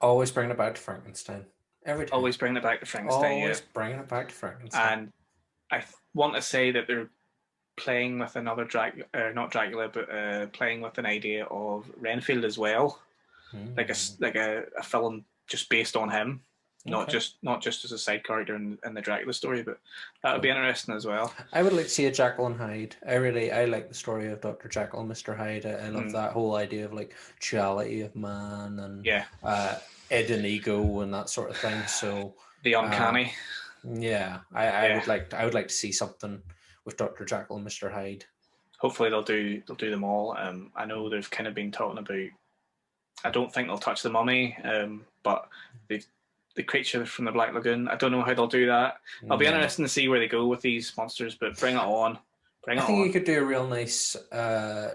Always bringing it back to Frankenstein. Every time. Always bringing it back to Frankenstein, Always bringing it back to Frankenstein. And I want to say that they're playing with another not Dracula, but playing with an idea of Renfield as well. Like a film just based on him. Not just as a side character in the Dracula story, but that would be interesting as well. I would like to see a Jekyll and Hyde. I like the story of Dr. Jekyll and Mr. Hyde. I love that whole idea of like duality of man and id and ego and that sort of thing. So the uncanny. I would like to see something with Dr. Jekyll and Mr. Hyde. Hopefully they'll do them all. I know they've kind of been talking about. I don't think they'll touch the mummy, but the creature from the Black Lagoon. I don't know how they'll do that. I'll be interested to see where they go with these monsters, but bring it on. I think you could do a real nice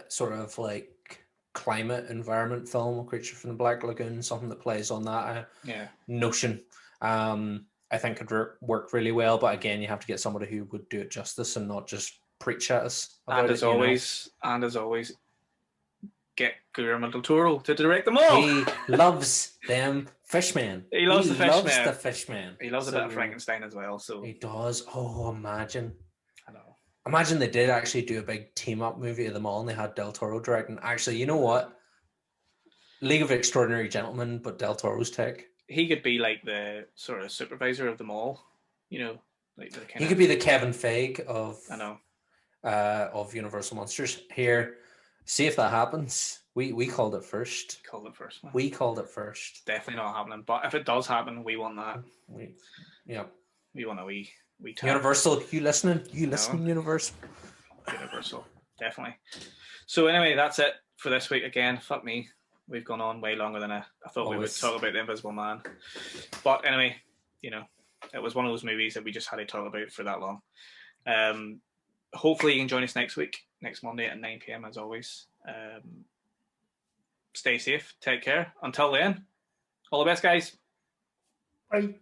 sort of like climate environment film, Creature from the Black Lagoon, something that plays on that notion. I think could work really well, but again, you have to get somebody who would do it justice and not just preach at us. And as always, get Guillermo del Toro to direct them all. He loves them fishmen. He loves the fishmen. He loves a bit of Frankenstein as well. So he does. Oh, imagine. I know. Imagine they did actually do a big team-up movie of them all, and they had Del Toro directing. Actually, you know what? League of Extraordinary Gentlemen, but Del Toro's take. He could be like the sort of supervisor of them all. You know, like he could be the Kevin Feige of. I know. Of Universal Monsters. Here, see if that happens. We called it first. Man. We called it first. Definitely not happening. But if it does happen, we want that. We want a wee Universal, you listening? You listening, Universal? Universal, definitely. So anyway, that's it for this week again. Fuck me. We've gone on way longer than I thought we would talk about The Invisible Man. But anyway, you know, it was one of those movies that we just had to talk about for that long. Hopefully you can join us next week, next Monday at 9 p.m. as always. Stay safe. Take care. Until then, all the best, guys. Bye.